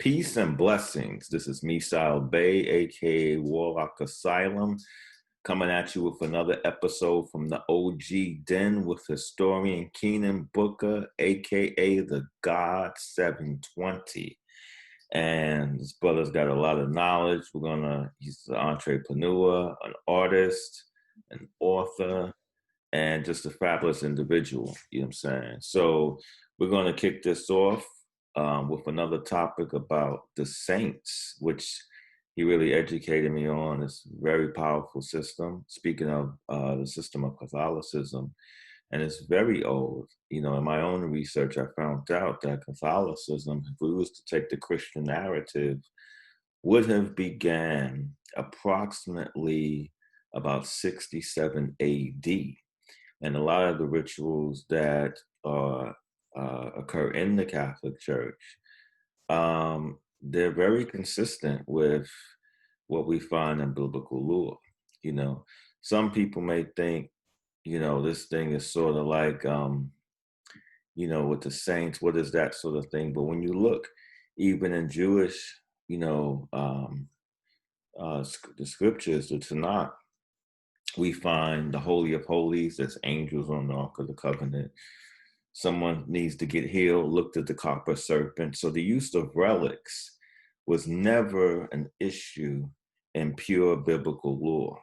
Peace and blessings. This is Misal Bay, aka Warlock Asylum, coming at you with another episode from the OG Den with historian Keenan Booker, aka the God 720. And this brother's got a lot of knowledge. He's an entrepreneur, an artist, an author, and just a fabulous individual. You know what I'm saying? So we're going to kick this off with another topic about the saints, which he really educated me on. It's a very powerful system. Speaking of the system of Catholicism, and it's very old. You know, in my own research, I found out that Catholicism, if we was to take the Christian narrative, would have began approximately about 67 AD. And a lot of the rituals that occur in the Catholic Church, they're very consistent with what we find in biblical lore. You know, some people may think, you know, this thing is sort of like, you know, with the saints, what is that sort of thing? But when you look, even in Jewish, you know, the scriptures, the Tanakh, we find the Holy of Holies, there's angels on the Ark of the Covenant. Someone needs to get healed, looked at the copper serpent. So the use of relics was never an issue in pure biblical lore.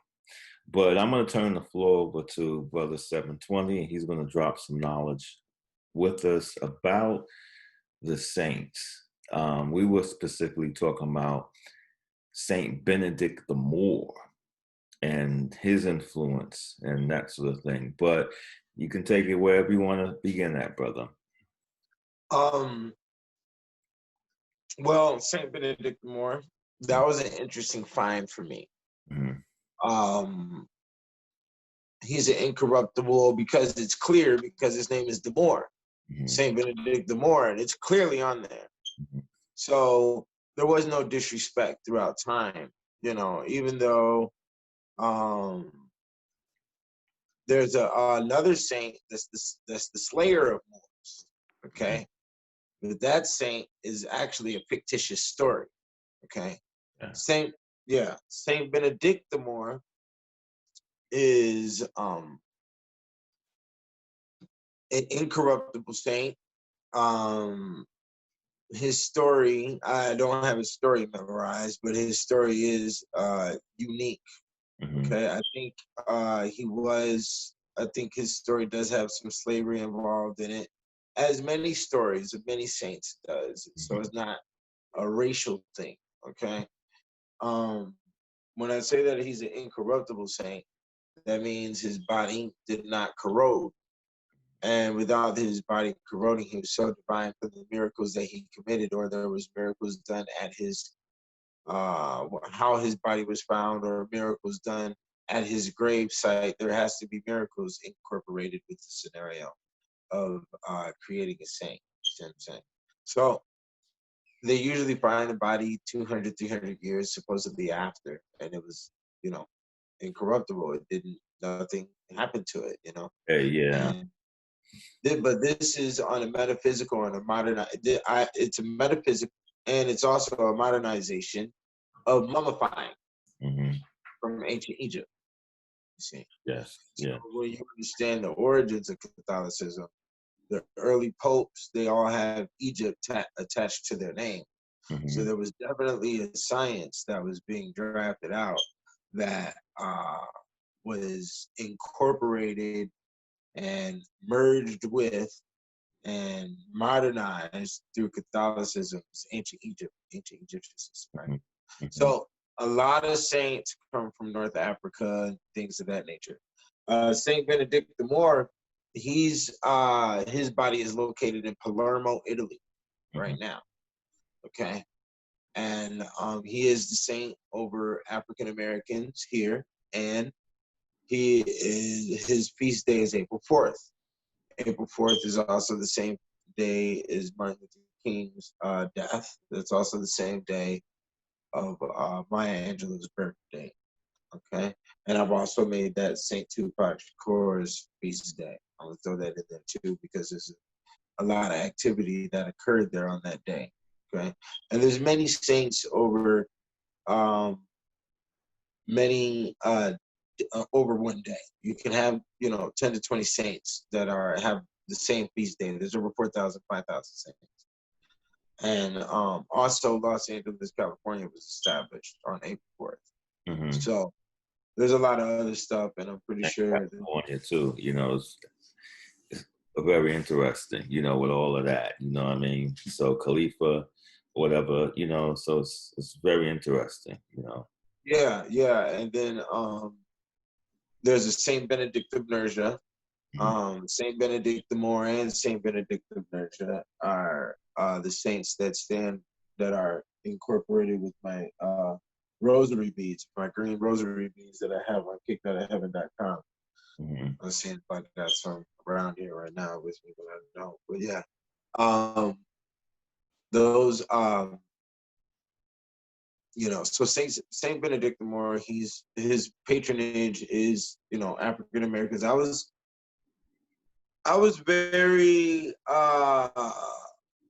But I'm going to turn the floor over to Brother 720, and he's going to drop some knowledge with us about the saints. We were specifically talking about Saint Benedict the Moor and his influence and that sort of thing. But you can take it wherever you want to begin at, brother. Well, Saint Benedict the Moor, that was an interesting find for me. Mm-hmm. He's an incorruptible because it's clear, because his name is the Moor, mm-hmm. Saint Benedict the Moor, and it's clearly on there. Mm-hmm. So there was no disrespect throughout time, you know, even though there's another saint that's the slayer of Moors, okay? But that saint is actually a fictitious story, okay? Yeah. Saint Benedict the Moor is an incorruptible saint. His story, I don't have his story memorized, but his story is unique. Mm-hmm. Okay, I think his story does have some slavery involved in it, as many stories of many saints does. Mm-hmm. So it's not a racial thing, okay? When I say that he's an incorruptible saint, that means his body did not corrode. And without his body corroding, he was so divine for the miracles that he committed, or there was miracles done at his how his body was found, or miracles done at his grave site. There has to be miracles incorporated with the scenario of creating a saint. You see what I'm saying? So they usually find the body 200, 300 years supposedly after, and it was, you know, incorruptible. Nothing happened to it, you know. Yeah. But this is on a metaphysical and a modern. It's a metaphysical, and it's also a modernization of mummifying, mm-hmm. from ancient Egypt. You see? Yes. Yeah. So when you understand the origins of Catholicism, the early popes, they all have Egypt attached to their name. Mm-hmm. So there was definitely a science that was being drafted out that was incorporated and merged with and modernized through Catholicism's ancient Egyptian system, right? Mm-hmm. So a lot of saints come from North Africa and things of that nature. Saint Benedict the Moor, his body is located in Palermo, Italy, mm-hmm. right now. Okay, and he is the saint over African Americans here, and his feast day is April 4th. April 4th is also the same day as Martin Luther King's death. That's also the same day of Maya Angelou's birthday. Okay, and I've also made that Saint Tupac Shakur's feast day. I'm gonna throw that in there too, because there's a lot of activity that occurred there on that day. Okay, and there's many saints over many over one day. You can have 10 to 20 saints that have the same feast day. There's over 4,000, 5,000 saints. And also Los Angeles, California was established on April 4th. Mm-hmm. So there's a lot of other stuff, and I'm pretty sure California too, it's very interesting, with all of that, you know what I mean? So Khalifa, whatever, so it's very interesting, Yeah, and then there's a Saint Benedict of Nursia. Saint Benedict the Moor and Saint Benedict of Nursia are the saints that are incorporated with my rosary beads, my green rosary beads that I have on kickedoutofheaven.com. Mm-hmm. I'm seeing if I got some around here right now with me, but I don't. But yeah, those so Saint Benedict the Moor, his patronage is African Americans. I was very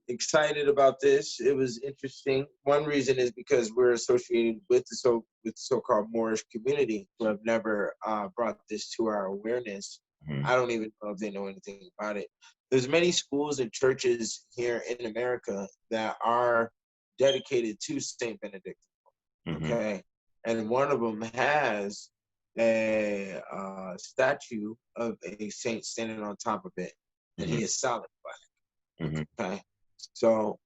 excited about this. It was interesting. One reason is because we're associated with the so-called Moorish community, who have never brought this to our awareness. Mm-hmm. I don't even know if they know anything about it. There's many schools and churches here in America that are dedicated to Saint Benedict. Okay, and one of them has a statue of a saint standing on top of it, and he is solid black. Mm-hmm. Okay, so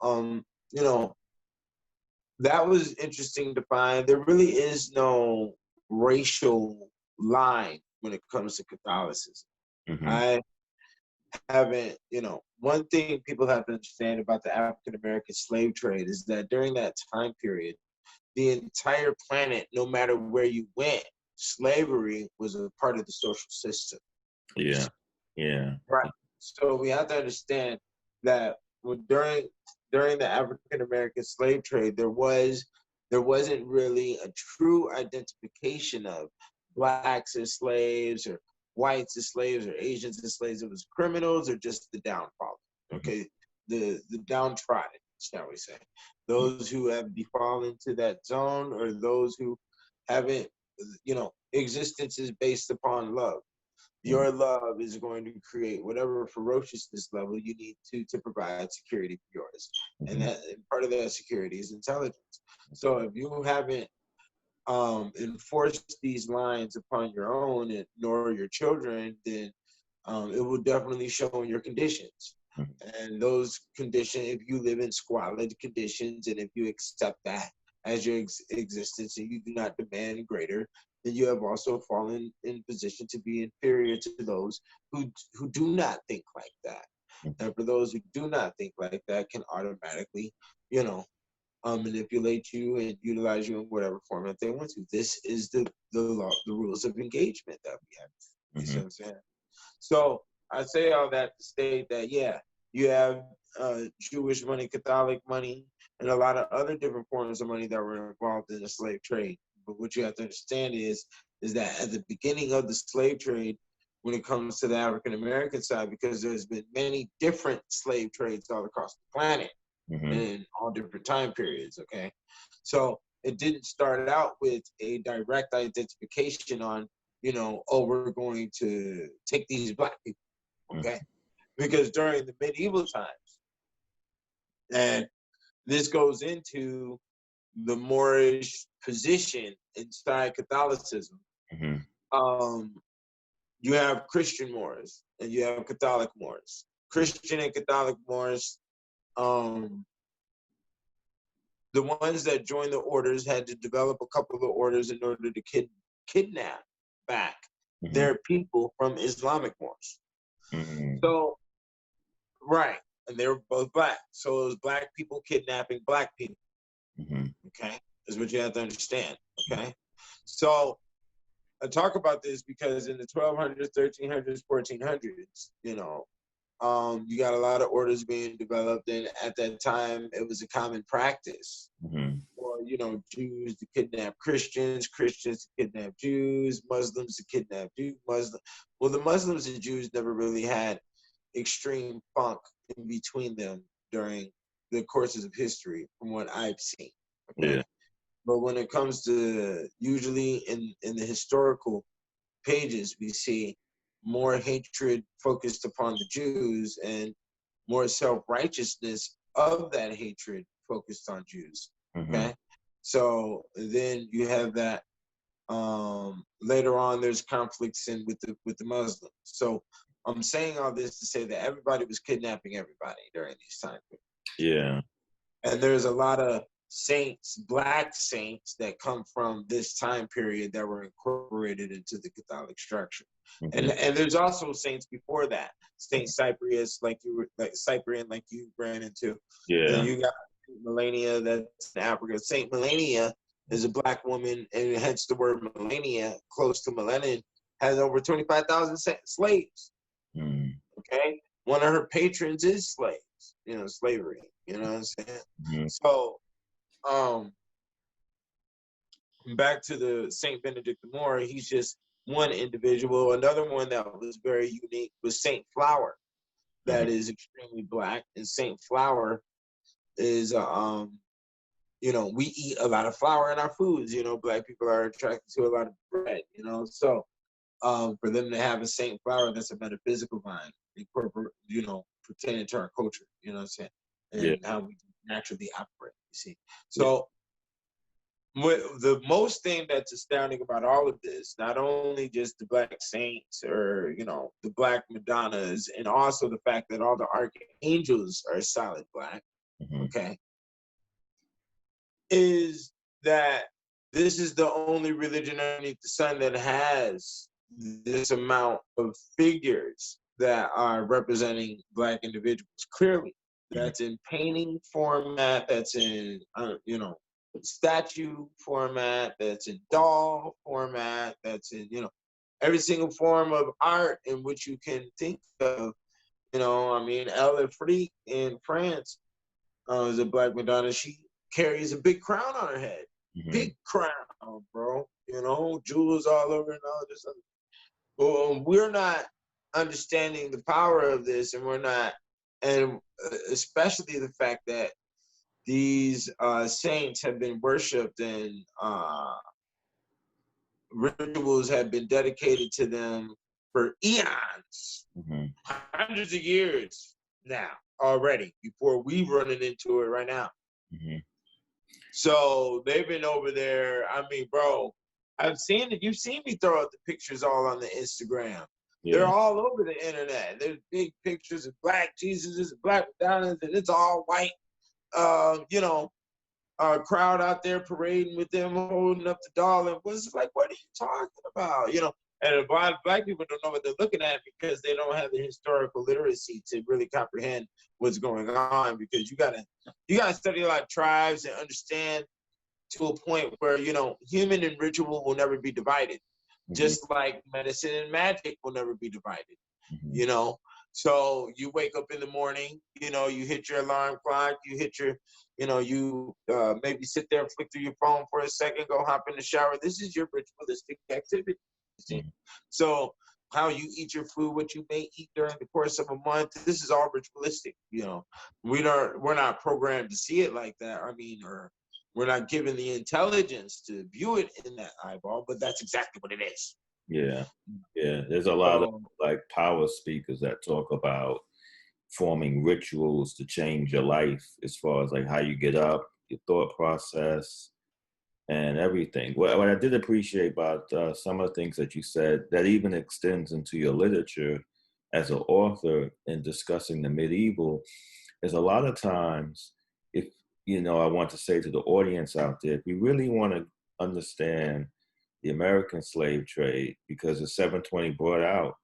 that was interesting to find. There really is no racial line when it comes to Catholicism. Mm-hmm. I haven't, one thing people have to understand about the African American slave trade is that during that time period, the entire planet, no matter where you went, slavery was a part of the social system. Yeah. Right. So we have to understand that during the African American slave trade, there wasn't really a true identification of blacks as slaves or whites as slaves or Asians as slaves. It was criminals or just the downfall. Okay, the downtrodden, shall we say. Those who have defallen to that zone, or those who haven't, existence is based upon love. Your love is going to create whatever ferociousness level you need to provide security for yours. And part of that security is intelligence. So if you haven't enforced these lines upon your own nor your children, then it will definitely show in your conditions. And those conditions, if you live in squalid conditions and if you accept that as your existence and you do not demand greater, then you have also fallen in position to be inferior to those who do not think like that. And for those who do not think like that, can automatically, manipulate you and utilize you in whatever format they want to. This is the law, the rules of engagement that we have. You see what I'm saying? So I say all that to state that, yeah, you have Jewish money, Catholic money, and a lot of other different forms of money that were involved in the slave trade. But what you have to understand is that at the beginning of the slave trade, when it comes to the African American side, because there's been many different slave trades all across the planet in all different time periods, okay? So it didn't start out with a direct identification on, we're going to take these black people, okay? Because during the medieval times, and this goes into the Moorish position inside Catholicism, you have Christian Moors and you have Catholic Moors. Christian and Catholic Moors, the ones that joined the orders had to develop a couple of orders in order to kidnap back their people from Islamic Moors. So, right, and they were both black. So it was black people kidnapping black people. Okay, is what you have to understand. Okay, so I talk about this because in the 1200s, 1300s, 1400s, you got a lot of orders being developed, and at that time, it was a common practice for Jews to kidnap Christians, Christians to kidnap Jews, Muslims to kidnap Jews. Well, the Muslims and Jews never really had extreme funk in between them during the courses of history from what I've seen. Okay? Yeah. But when it comes to usually in the historical pages, we see more hatred focused upon the Jews and more self-righteousness of that hatred focused on Jews. Okay. So then you have that later on there's conflicts in with the Muslims. So I'm saying all this to say that everybody was kidnapping everybody during these times. Yeah. And there's a lot of saints, black saints, that come from this time period that were incorporated into the Catholic structure. And there's also saints before that. Saint Cyprius, like Cyprian, like you ran into. Yeah. And you got Melania, that's in Africa. Saint Melania is a black woman, and hence the word Melania, close to melanin, has over 25,000 slaves. Okay? One of her patrons is slaves, slavery. You know what I'm saying? So, back to the Saint Benedict the Moor, he's just one individual. Another one that was very unique was Saint Flower, that is extremely black. And Saint Flower is, we eat a lot of flour in our foods. Black people are attracted to a lot of bread. So for them to have a Saint Flower, that's a metaphysical mind, incorporate, pertaining to our culture. You know what I'm saying? And how we naturally operate. You see, so. The most thing that's astounding about all of this, not only just the black saints or, the black Madonnas, and also the fact that all the archangels are solid black, okay, is that this is the only religion underneath the sun that has this amount of figures that are representing black individuals. Clearly, that's in painting format, that's in, statue format, that's in doll format, that's in, every single form of art in which you can think of. Elle Afrique in France is a black Madonna. She carries a big crown on her head. Big crown, bro. Jewels all over and all this other. Well, we're not understanding the power of this, and especially the fact that these saints have been worshipped, and rituals have been dedicated to them for eons, hundreds of years now already, before we running into it right now. So they've been over there. I mean, bro, I've seen it. You've seen me throw out the pictures all on the Instagram. Yeah. They're all over the internet. There's big pictures of black Jesuses and black Madonnas, and it's all white. Crowd out there parading with them, holding up the doll, and was like, what are you talking about? And a lot of black people don't know what they're looking at because they don't have the historical literacy to really comprehend what's going on. Because you gotta study a lot of tribes and understand to a point where human and ritual will never be divided, just like medicine and magic will never be divided. So you wake up in the morning, you hit your alarm clock, you hit your, you maybe sit there and flick through your phone for a second, go hop in the shower. This is your ritualistic activity. So how you eat your food, what you may eat during the course of a month, this is all ritualistic. We're not programmed to see it like that. Or we're not given the intelligence to view it in that eyeball, but that's exactly what it is. Yeah. There's a lot of power speakers that talk about forming rituals to change your life, as far as how you get up, your thought process, and everything. What I did appreciate about some of the things that you said, that even extends into your literature as an author in discussing the medieval, is a lot of times, if I want to say to the audience out there, if you really want to understand the American slave trade, because the 720 brought out,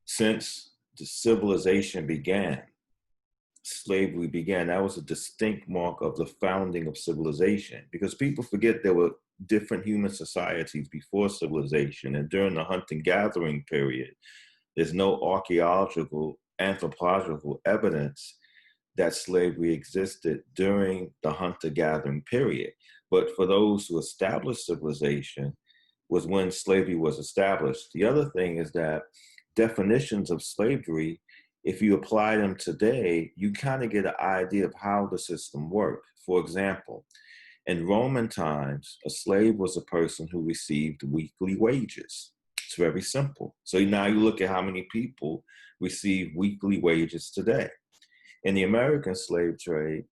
since the civilization began, slavery began, that was a distinct mark of the founding of civilization, because people forget there were different human societies before civilization. And during the hunting-gathering period, there's no anthropological evidence that slavery existed during the hunter-gathering period. But for those who established civilization, was when slavery was established. The other thing is that definitions of slavery if you apply them today, you kind of get an idea of how the system worked. For example, in Roman times, a slave was a person who received weekly wages. It's very simple. So now you look at how many people receive weekly wages today. In the American slave trade,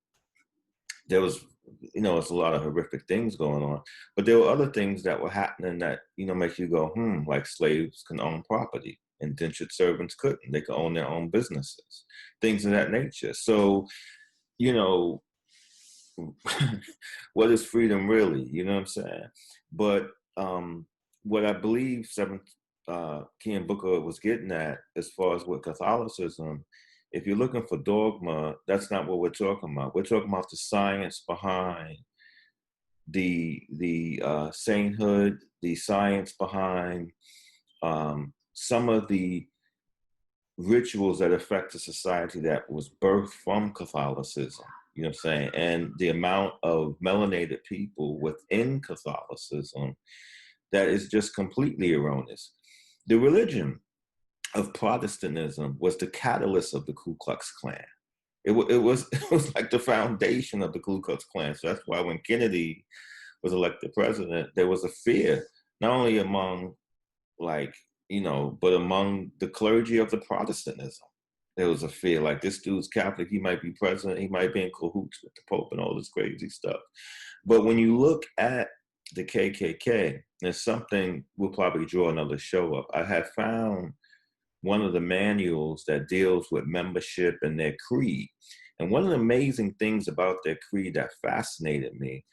there was, it's a lot of horrific things going on, but there were other things that were happening that, make you go, like slaves can own property. Indentured servants couldn't. They could own their own businesses, things of that nature. So, what is freedom really? You know what I'm saying? But what I believe Keenan Booker was getting at, as far as with Catholicism, if you're looking for dogma, that's not what we're talking about. We're talking about the science behind the sainthood, the science behind some of the rituals that affect a society that was birthed from Catholicism. You know what I'm saying? And the amount of melanated people within Catholicism that is just completely erroneous. The religion of Protestantism was the catalyst of the Ku Klux Klan. It was like the foundation of the Ku Klux Klan. So that's why when Kennedy was elected president, there was a fear, not only among but among the clergy of the Protestantism. There was a fear, like, this dude's Catholic, he might be president, he might be in cahoots with the Pope and all this crazy stuff. But when you look at the KKK, there's something, we'll probably draw another show up. I have found one of the manuals that deals with membership and their creed. And one of the amazing things about their creed that fascinated me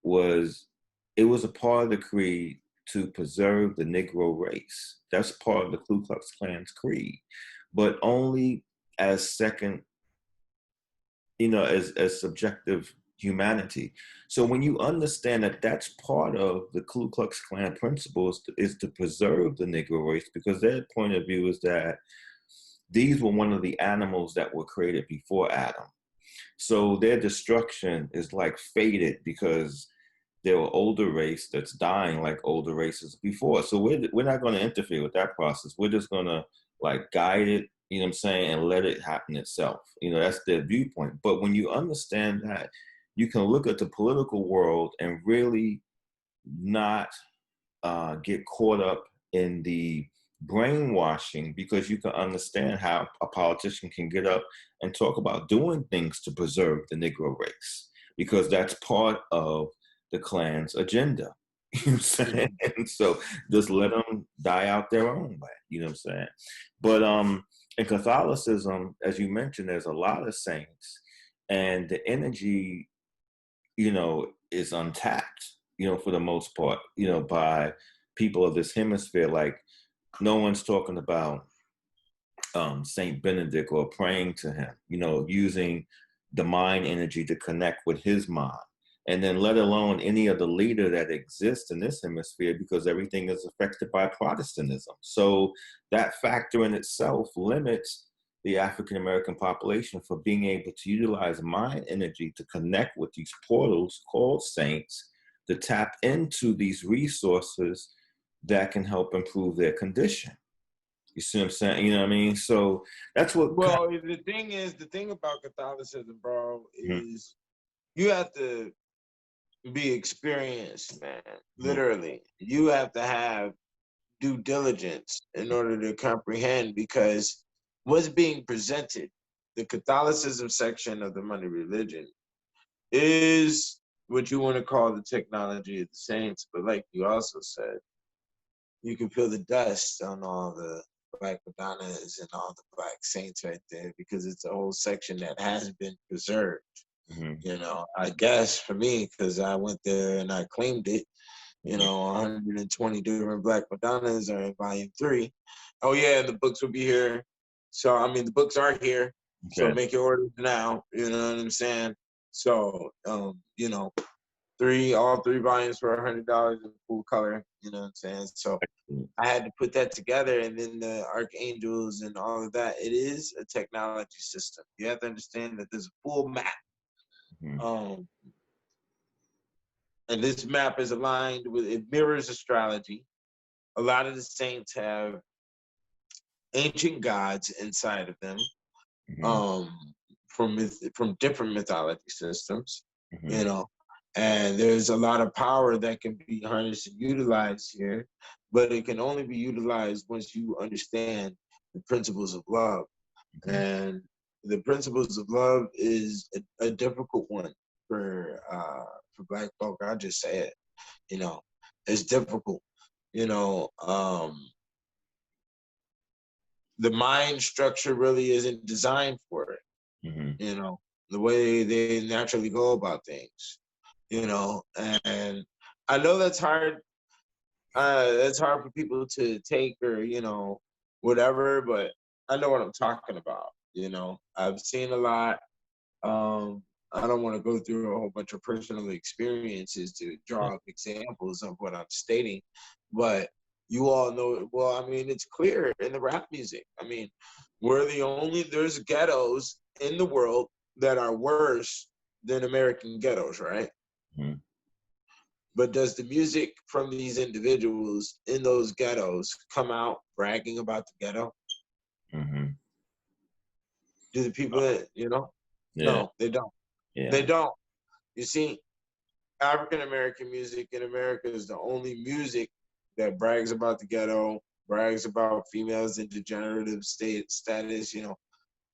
was it was a part of the creed to preserve the Negro race. That's part of the Ku Klux Klan's creed, but only as second, as subjective humanity. So when you understand that that's part of the Ku Klux Klan principles is to preserve the Negro race, because their point of view is that these were one of the animals that were created before Adam. So their destruction is like fated because there were older race that's dying like older races before. So we're not going to interfere with that process. We're just going to guide it, you know what I'm saying, and let it happen itself. That's their viewpoint. But when you understand that, you can look at the political world and really not get caught up in the brainwashing, because you can understand how a politician can get up and talk about doing things to preserve the Negro race, because that's part of the Klan's agenda. You know what I'm saying? And so just let them die out their own way. You know what I'm saying? But in Catholicism, as you mentioned, there's a lot of saints, and the energy, is untapped, for the most part, by people of this hemisphere. Like, no one's talking about Saint Benedict or praying to him, using the mind energy to connect with his mind. And then let alone any other leader that exists in this hemisphere, because everything is affected by Protestantism. So that factor in itself limits the African-American population for being able to utilize mind energy to connect with these portals called saints, to tap into these resources that can help improve their condition. You see what I'm saying? You know what I mean? So that's what... Well, the thing about Catholicism, bro, is you have to be experienced, man. Literally. You have to have due diligence in order to comprehend, because what's being presented, the Catholicism section of the money religion, is what you want to call the technology of the saints. But like you also said, you can feel the dust on all the Black Madonnas and all the Black saints right there, because it's a whole section that has been preserved. I guess for me, because I went there and I claimed it, 120 different Black Madonnas are in volume 3. Oh yeah, the books will be here. So the books are here. Okay. So make your orders now. You know what I'm saying? So all 3 volumes for $100 in full color. You know what I'm saying? So I had to put that together, and then the archangels and all of that. It is a technology system. You have to understand that there's a full map. And this map is aligned with, it mirrors astrology. A lot of the saints have ancient gods inside of them. um, from different mythology systems, Mm-hmm. and there's a lot of power that can be harnessed and utilized here, but it can only be utilized once you understand the principles of love. Mm-hmm. And the principles of love is a difficult one for Black folk. I'll just say it. It's difficult. The mind structure really isn't designed for it. Mm-hmm. The way they naturally go about things. And I know that's hard. That's hard for people to take or whatever, but I know what I'm talking about. I've seen a lot. I don't want to go through a whole bunch of personal experiences to draw up examples of what I'm stating, but you all know. Well, I mean, it's clear in the rap music. I mean, there's ghettos in the world that are worse than American ghettos, right? Mm-hmm. But does the music from these individuals in those ghettos come out bragging about the ghetto? Mm-hmm. Do the people that, Yeah. No, they don't. They Yeah. don't. You see, African American music in America is the only music that brags about the ghetto, brags about females in degenerative status.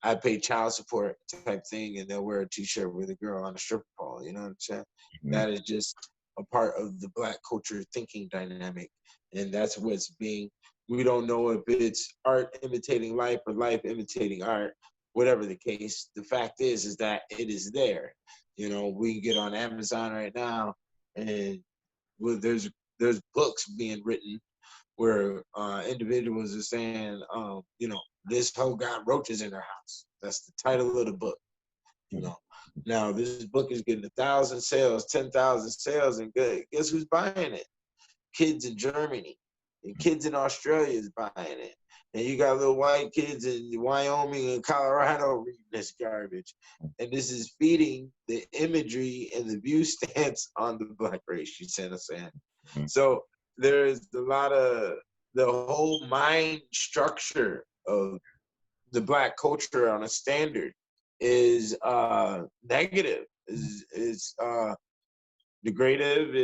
I pay child support type thing, and they'll wear a T-shirt with a girl on a stripper pole. You know what I'm saying? Mm-hmm. That is just a part of the Black culture thinking dynamic, and that's what's being. We don't know if it's art imitating life or life imitating art. Whatever the case, the fact is that it is there. We can get on Amazon right now, and there's books being written where individuals are saying, this hoe got roaches in her house. That's the title of the book. Now this book is getting 1,000 sales, 10,000 sales, and guess who's buying it? Kids in Germany, and kids in Australia is buying it. And you got little white kids in Wyoming and Colorado reading this garbage. And this is feeding the imagery and the view stance on the Black race, you see what I'm saying? Mm-hmm. So there's a lot of the whole mind structure of the Black culture on a standard is negative, is degradative,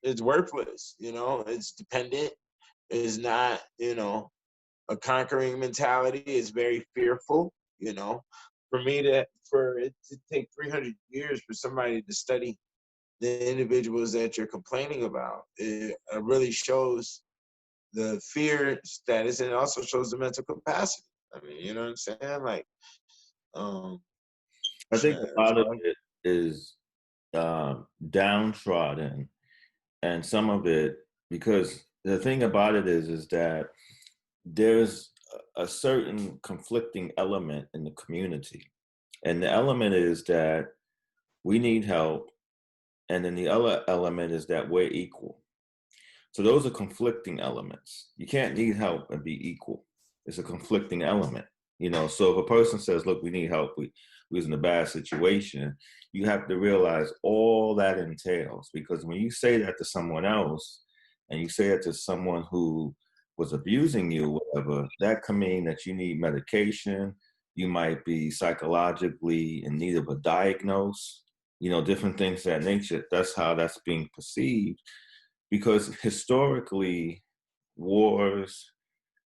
it's worthless, it's dependent, it's not, a conquering mentality, it's very fearful, for it to take 300 years for somebody to study the individuals that you're complaining about, it really shows the fear status, and it also shows the mental capacity. I mean, you know what I'm saying? Like, I think a lot of hard. it is downtrodden, and some of it, because the thing about it is that there's a certain conflicting element in the community, and the element is that we need help, and then the other element is that we're equal. So those are conflicting elements. You can't need help and be equal. It's a conflicting element. So if a person says, look, we need help, we're in a bad situation, you have to realize all that entails. Because when you say that to someone else, and you say it to someone who was abusing you, whatever, that can mean that you need medication. You might be psychologically in need of a diagnose, different things of that nature. That's how that's being perceived. Because historically, wars,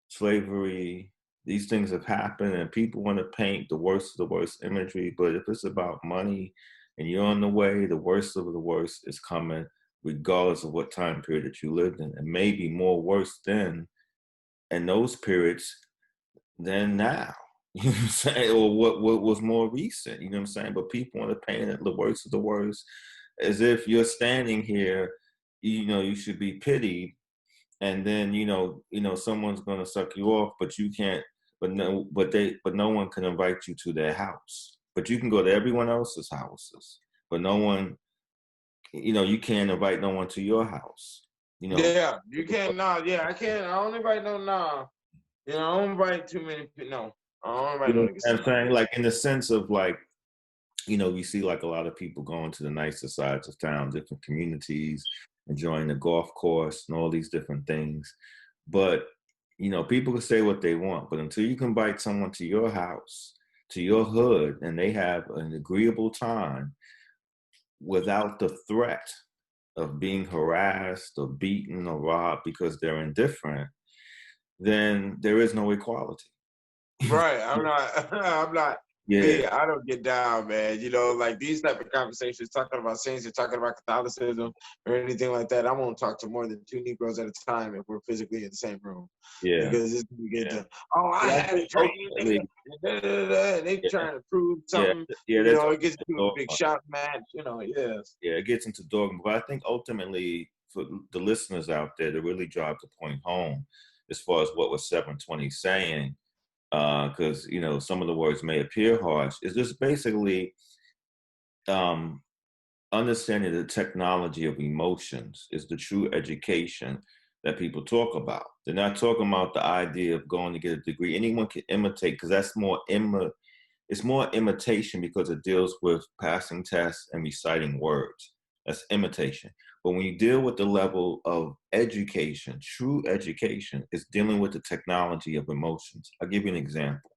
slavery, these things have happened, and people want to paint the worst of the worst imagery. But if it's about money and you're on the way, the worst of the worst is coming, regardless of what time period that you lived in. And maybe more worse then in those periods than now. You know what I'm saying? Or what was more recent, you know what I'm saying? But people want to paint it the worst of the worst, as if you're standing here, you should be pitied, and then someone's going to suck you off, but you can't, but no one can invite you to their house, but you can go to everyone else's houses, but no one, you can't invite no one to your house. Yeah, you can't. Nah, yeah, I can't. I don't invite no. Nah, I don't invite too many people. No, I don't invite no niggas to I'm my saying, house. like, in the sense of, like, we see, like, a lot of people going to the nicer sides of town, different communities, enjoying the golf course and all these different things. But You know, people can say what they want, but until you can invite someone to your house, to your hood, and they have an agreeable time without the threat of being harassed or beaten or robbed because they're indifferent, then there is no equality. Right. I'm not. I'm not. Yeah, Me, I don't get down, man. You know, like these type of conversations, talking about saints and talking about Catholicism or anything like that. I won't talk to more than 2 Negroes at a time if we're physically in the same room, yeah, because it's gonna get yeah. to, oh, I But I had think it trained, ultimately, nigga. And they yeah, trying to prove yeah, something. yeah, You that's know, it gets to a big dogma. shout match. You know, yes. Yeah, it gets into dogma. But I think ultimately, for the listeners out there, to really drive the point home, as far as what was 720 saying, because you know some of the words may appear harsh, is just basically um, understanding the technology of emotions is the true education that people talk about. They're not talking about the idea of going to get a degree. Anyone can imitate, because that's more it's more imitation, because it deals with passing tests and reciting words. That's imitation. But when you deal with the level of education, true education is dealing with the technology of emotions. I'll give you an example.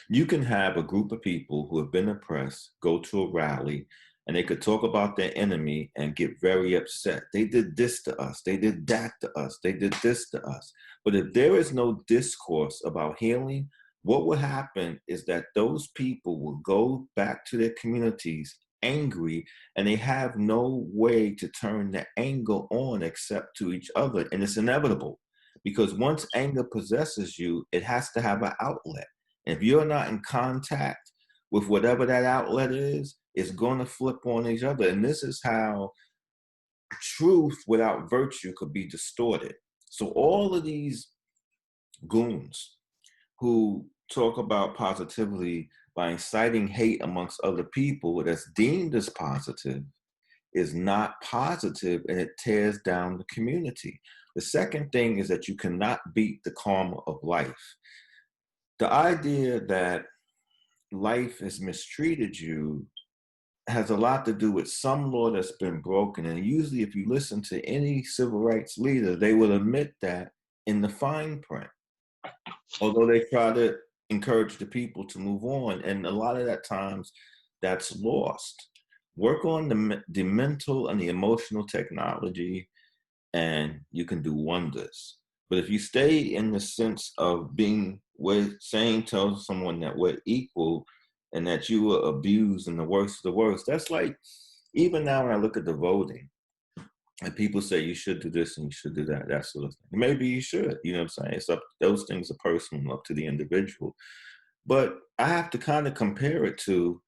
You can have a group of people who have been oppressed go to a rally and they could talk about their enemy and get very upset. They did this to us. They did that to us. They did this to us. But if there is no discourse about healing, what will happen is that those people will go back to their communities angry, and they have no way to turn the anger on except to each other. And it's inevitable, because once anger possesses you, it has to have an outlet. If you're not in contact with whatever that outlet is, it's going to flip on each other. And this is how truth without virtue could be distorted. So all of these goons who talk about positivity by inciting hate amongst other people that's deemed as positive is not positive, and it tears down the community. The second thing is that you cannot beat the karma of life. The idea that life has mistreated you has a lot to do with some law that's been broken. And usually, if you listen to any civil rights leader, they will admit that in the fine print, although they try to encourage the people to move on. And a lot of that times that's lost. Work on the mental and the emotional technology, and you can do wonders. But if you stay in the sense of being, we're saying, tell someone that we're equal and that you were abused and the worst of the worst, that's like, even now when I look at the voting and people say you should do this and you should do that, that sort of thing. Maybe you should, you know what I'm saying? It's up, those things are personal, up to the individual. But I have to kind of compare it to,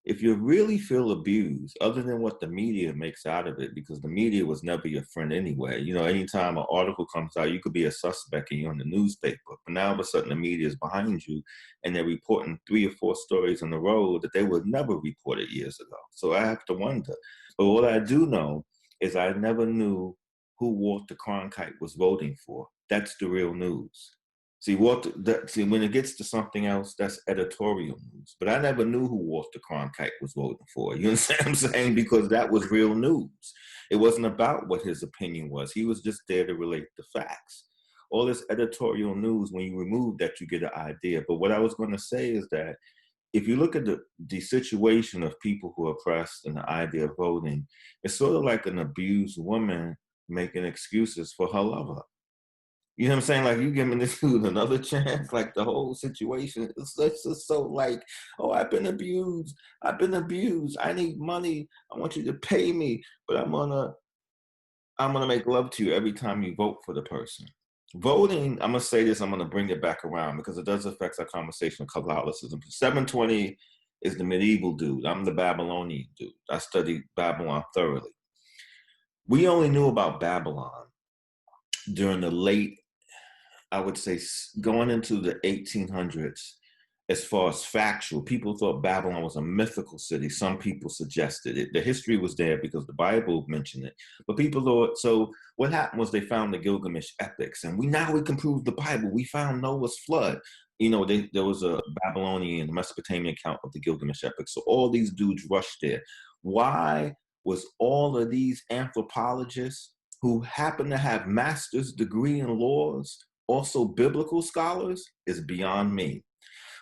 if you really feel abused, other than what the media makes out of it, because the media was never your friend anyway. You know, anytime an article comes out, you could be a suspect and you're in the newspaper. But now all of a sudden the media is behind you and they're reporting 3 or 4 stories on the road that they would never reported years ago. So I have to wonder. But what I do know is I never knew who Walter Cronkite was voting for. That's the real news. See, when it gets to something else, that's editorial news. But I never knew who Walter Cronkite was voting for. You understand what I'm saying? Because that was real news. It wasn't about what his opinion was. He was just there to relate the facts. All this editorial news, when you remove that, you get an idea. But what I was going to say is that if you look at the situation of people who are oppressed and the idea of voting, it's sort of like an abused woman making excuses for her lover. You know what I'm saying? Like, you giving this dude another chance, like the whole situation. It's just so like, oh, I've been abused. I've been abused. I need money. I want you to pay me, but I'm gonna make love to you every time you vote for the person. Voting, I'm gonna say this, I'm gonna bring it back around because it does affect our conversation of Catholicism. 720 is the medieval dude. I'm the Babylonian dude. I studied Babylon thoroughly. We only knew about Babylon during the late, I would say, going into the 1800s. As far as factual, people thought Babylon was a mythical city. Some people suggested it. The history was there because the Bible mentioned it. But people thought, so what happened was they found the Gilgamesh epics, and now we can prove the Bible. We found Noah's flood. You know, there was a Babylonian, Mesopotamian account of the Gilgamesh epics. So all these dudes rushed there. Why was all of these anthropologists who happen to have master's degree in laws also biblical scholars, is beyond me.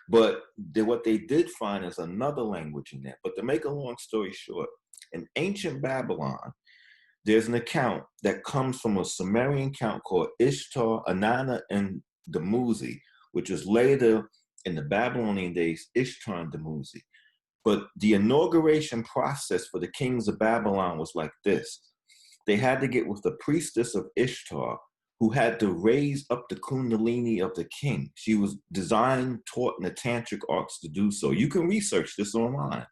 But what they did find is another language in there. But to make a long story short, in ancient Babylon, there's an account that comes from a Sumerian account called Ishtar, Anana, and Dumuzi, which was later in the Babylonian days, Ishtar and Dumuzi. But the inauguration process for the kings of Babylon was like this. They had to get with the priestess of Ishtar, who had to raise up the kundalini of the king. She was designed, taught in the tantric arts to do so. You can research this online.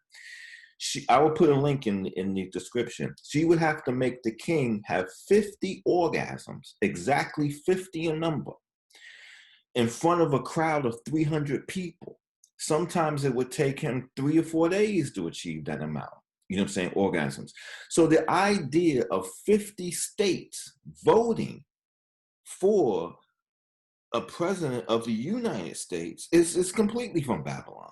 I will put a link in the description. She would have to make the king have 50 orgasms, exactly 50 a number, in front of a crowd of 300 people. Sometimes it would take him 3 or 4 days to achieve that amount. You know what I'm saying? Orgasms. So the idea of 50 states voting for a president of the United States is completely from Babylon.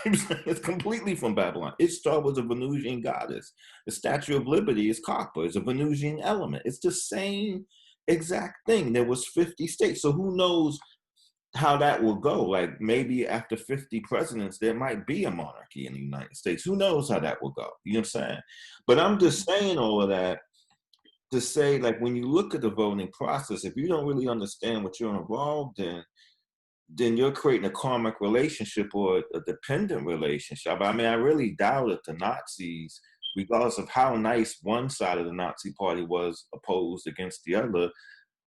It's completely from Babylon. Ishtar was a Venusian goddess. The Statue of Liberty is copper. It's a Venusian element. It's the same exact thing. There was 50 states. So who knows how that will go? Like maybe after 50 presidents, there might be a monarchy in the United States. Who knows how that will go? You know what I'm saying? But I'm just saying all of that to say, like, when you look at the voting process, if you don't really understand what you're involved in, then you're creating a karmic relationship or a dependent relationship. I mean, I really doubt that the Nazis, regardless of how nice one side of the Nazi party was opposed against the other,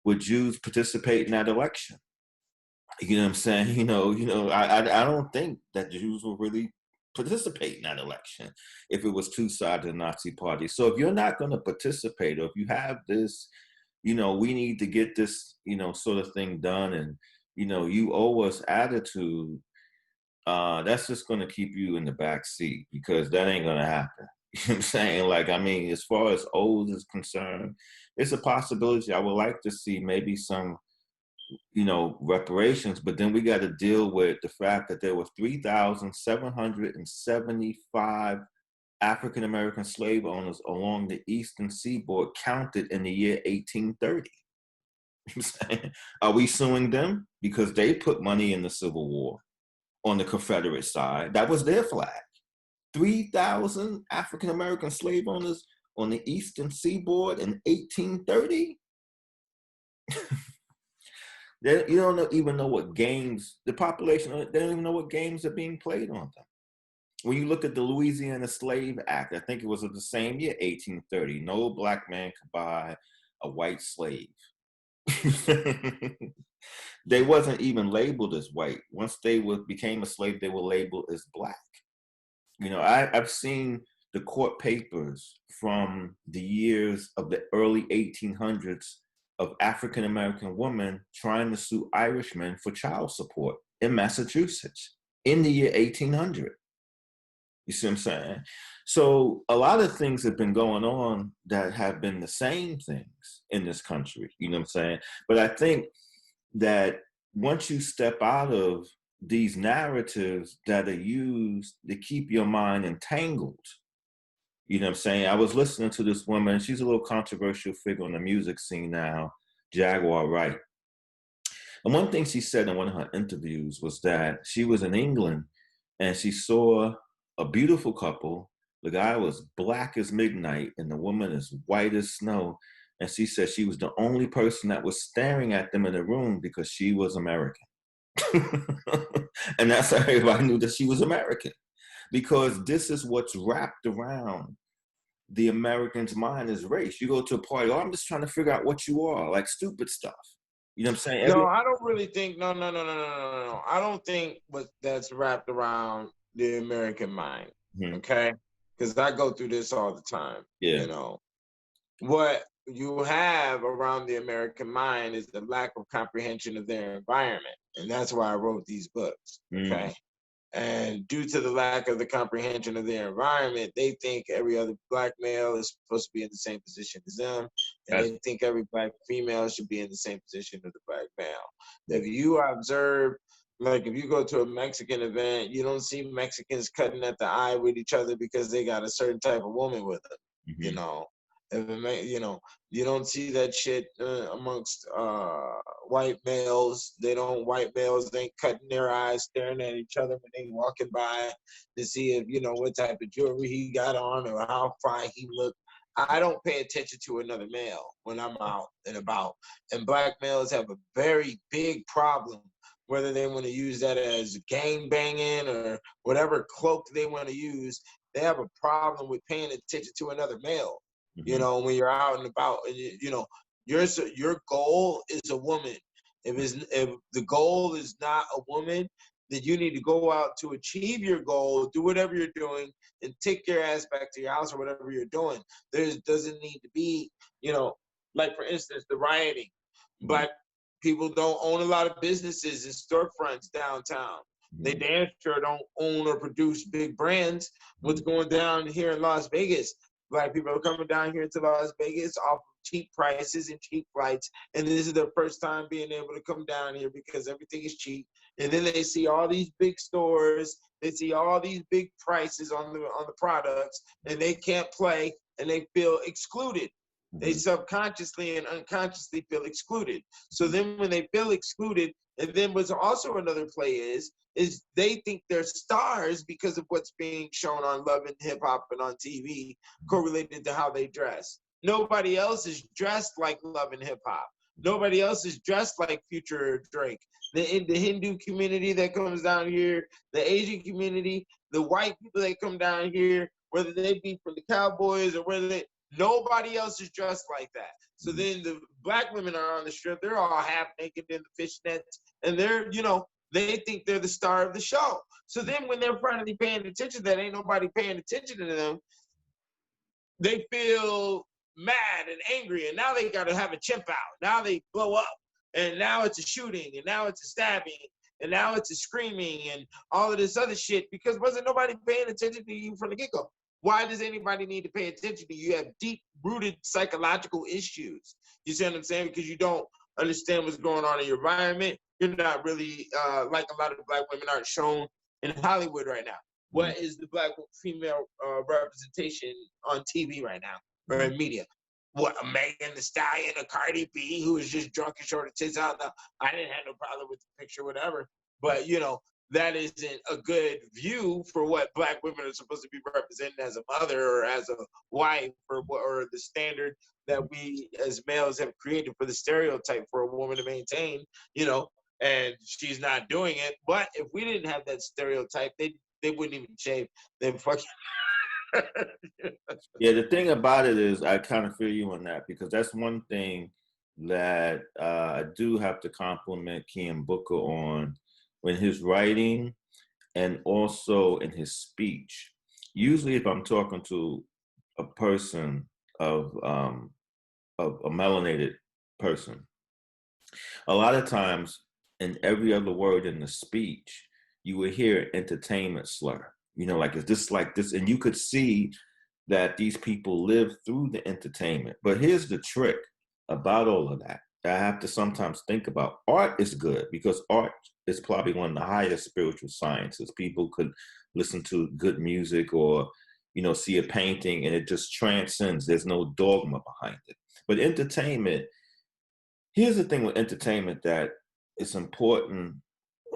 would Jews participate in that election? You know what I'm saying? I don't think that Jews will really participate in that election if it was two sides of the Nazi party. So if you're not going to participate, or if you have this, we need to get this, sort of thing done, and you owe us attitude, that's just going to keep you in the back seat, because that ain't going to happen. You know what I'm saying? Like, I mean, as far as old is concerned, it's a possibility. I would like to see maybe some, reparations, but then we got to deal with the fact that there were 3,775 African-American slave owners along the eastern seaboard counted in the year 1830. Are we suing them because they put money in the Civil War on the Confederate side? That was their flag. 3,000 African-American slave owners on the eastern seaboard in 1830? You don't even know what games, the population, they don't even know what games are being played on them. When you look at the Louisiana Slave Act, I think it was of the same year, 1830, no black man could buy a white slave. They wasn't even labeled as white. Once they became a slave, they were labeled as black. I've seen the court papers from the years of the early 1800s of African-American women trying to sue Irishmen for child support in Massachusetts in the year 1800. You see what I'm saying? So a lot of things have been going on that have been the same things in this country, you know what I'm saying? But I think that once you step out of these narratives that are used to keep your mind entangled, you know what I'm saying? I was listening to this woman. She's a little controversial figure on the music scene now, Jaguar Wright. And one thing she said in one of her interviews was that she was in England and she saw a beautiful couple. The guy was black as midnight and the woman as white as snow. And she said she was the only person that was staring at them in the room because she was American. And that's how everybody knew that she was American. Because this is what's wrapped around the American's mind is race. You go to a party, I'm just trying to figure out what you are, like stupid stuff. You know what I'm saying? No, I don't really think, no. I don't think that's wrapped around the American mind, okay? Because I go through this all the time, What you have around the American mind is the lack of comprehension of their environment. And that's why I wrote these books, okay? And due to the lack of the comprehension of their environment, they think every other black male is supposed to be in the same position as them. And they think every black female should be in the same position as the black male. If you observe, like if you go to a Mexican event, you don't see Mexicans cutting at the eye with each other because they got a certain type of woman with them, You know, you don't see that shit amongst white males. White males ain't cutting their eyes, staring at each other when they walking by to see if, you know, what type of jewelry he got on or how fine he looked. I don't pay attention to another male when I'm out and about. And black males have a very big problem, whether they want to use that as gang banging or whatever cloak they want to use. They have a problem with paying attention to another male. You know, when you're out and about, and you know, your goal is a woman. If the goal is not a woman, then you need to go out to achieve your goal, do whatever you're doing, and take your ass back to your house or whatever you're doing. There doesn't need to be, you know, like for instance, the rioting. Black people don't own a lot of businesses and storefronts downtown. They damn sure don't own or produce big brands. What's going down here in Las Vegas? Black people are coming down here to Las Vegas off of cheap prices and cheap flights, and this is their first time being able to come down here because everything is cheap. And then they see all these big stores, they see all these big prices on the products, and they can't play, and they feel excluded. They subconsciously and unconsciously feel excluded. So then when they feel excluded, and then what's also another play is they think they're stars because of what's being shown on Love and Hip Hop and on TV, correlated to how they dress. Nobody else is dressed like Love and Hip Hop. Nobody else is dressed like Future Drake. The Hindu community that comes down here, the Asian community, the white people that come down here, whether they be from the Cowboys or nobody else is dressed like that. So then the black women are on the strip. They're all half naked in the fishnets, and they're, you know, they think they're the star of the show. So then when they're finally paying attention, that ain't nobody paying attention to them, they feel mad and angry, and now they got to have a chimp out. Now they blow up, and now it's a shooting, and now it's a stabbing, and now it's a screaming, and all of this other shit, because wasn't nobody paying attention to you from the get-go. Why does anybody need to pay attention to you? You have deep-rooted psychological issues. You see what I'm saying? Because you don't understand what's going on in your environment. You're not really, like a lot of black women aren't shown in Hollywood right now. What is the black female representation on TV right now or in media? What, a Megan Thee Stallion, a Cardi B who is just drunk and short her tits out? Now, I didn't have no problem with the picture, whatever. But, you know, that isn't a good view for what black women are supposed to be represented as a mother or as a wife, or the standard that we as males have created for the stereotype for a woman to maintain, you know, and she's not doing it. But if we didn't have that stereotype, they wouldn't even shave. They'd fucking Yeah, the thing about it is I kind of feel you on that, because that's one thing that I do have to compliment Keenan Booker on when his writing and also in his speech. Usually if I'm talking to a person of a melanated person, a lot of times in every other word in the speech, you would hear entertainment slur. You know, like, is this like this? And you could see that these people live through the entertainment. But here's the trick about all of that. I have to sometimes think about art is good, because art is probably one of the highest spiritual sciences. People could listen to good music or, you know, see a painting and it just transcends. There's no dogma behind it. But entertainment, here's the thing with entertainment that it's important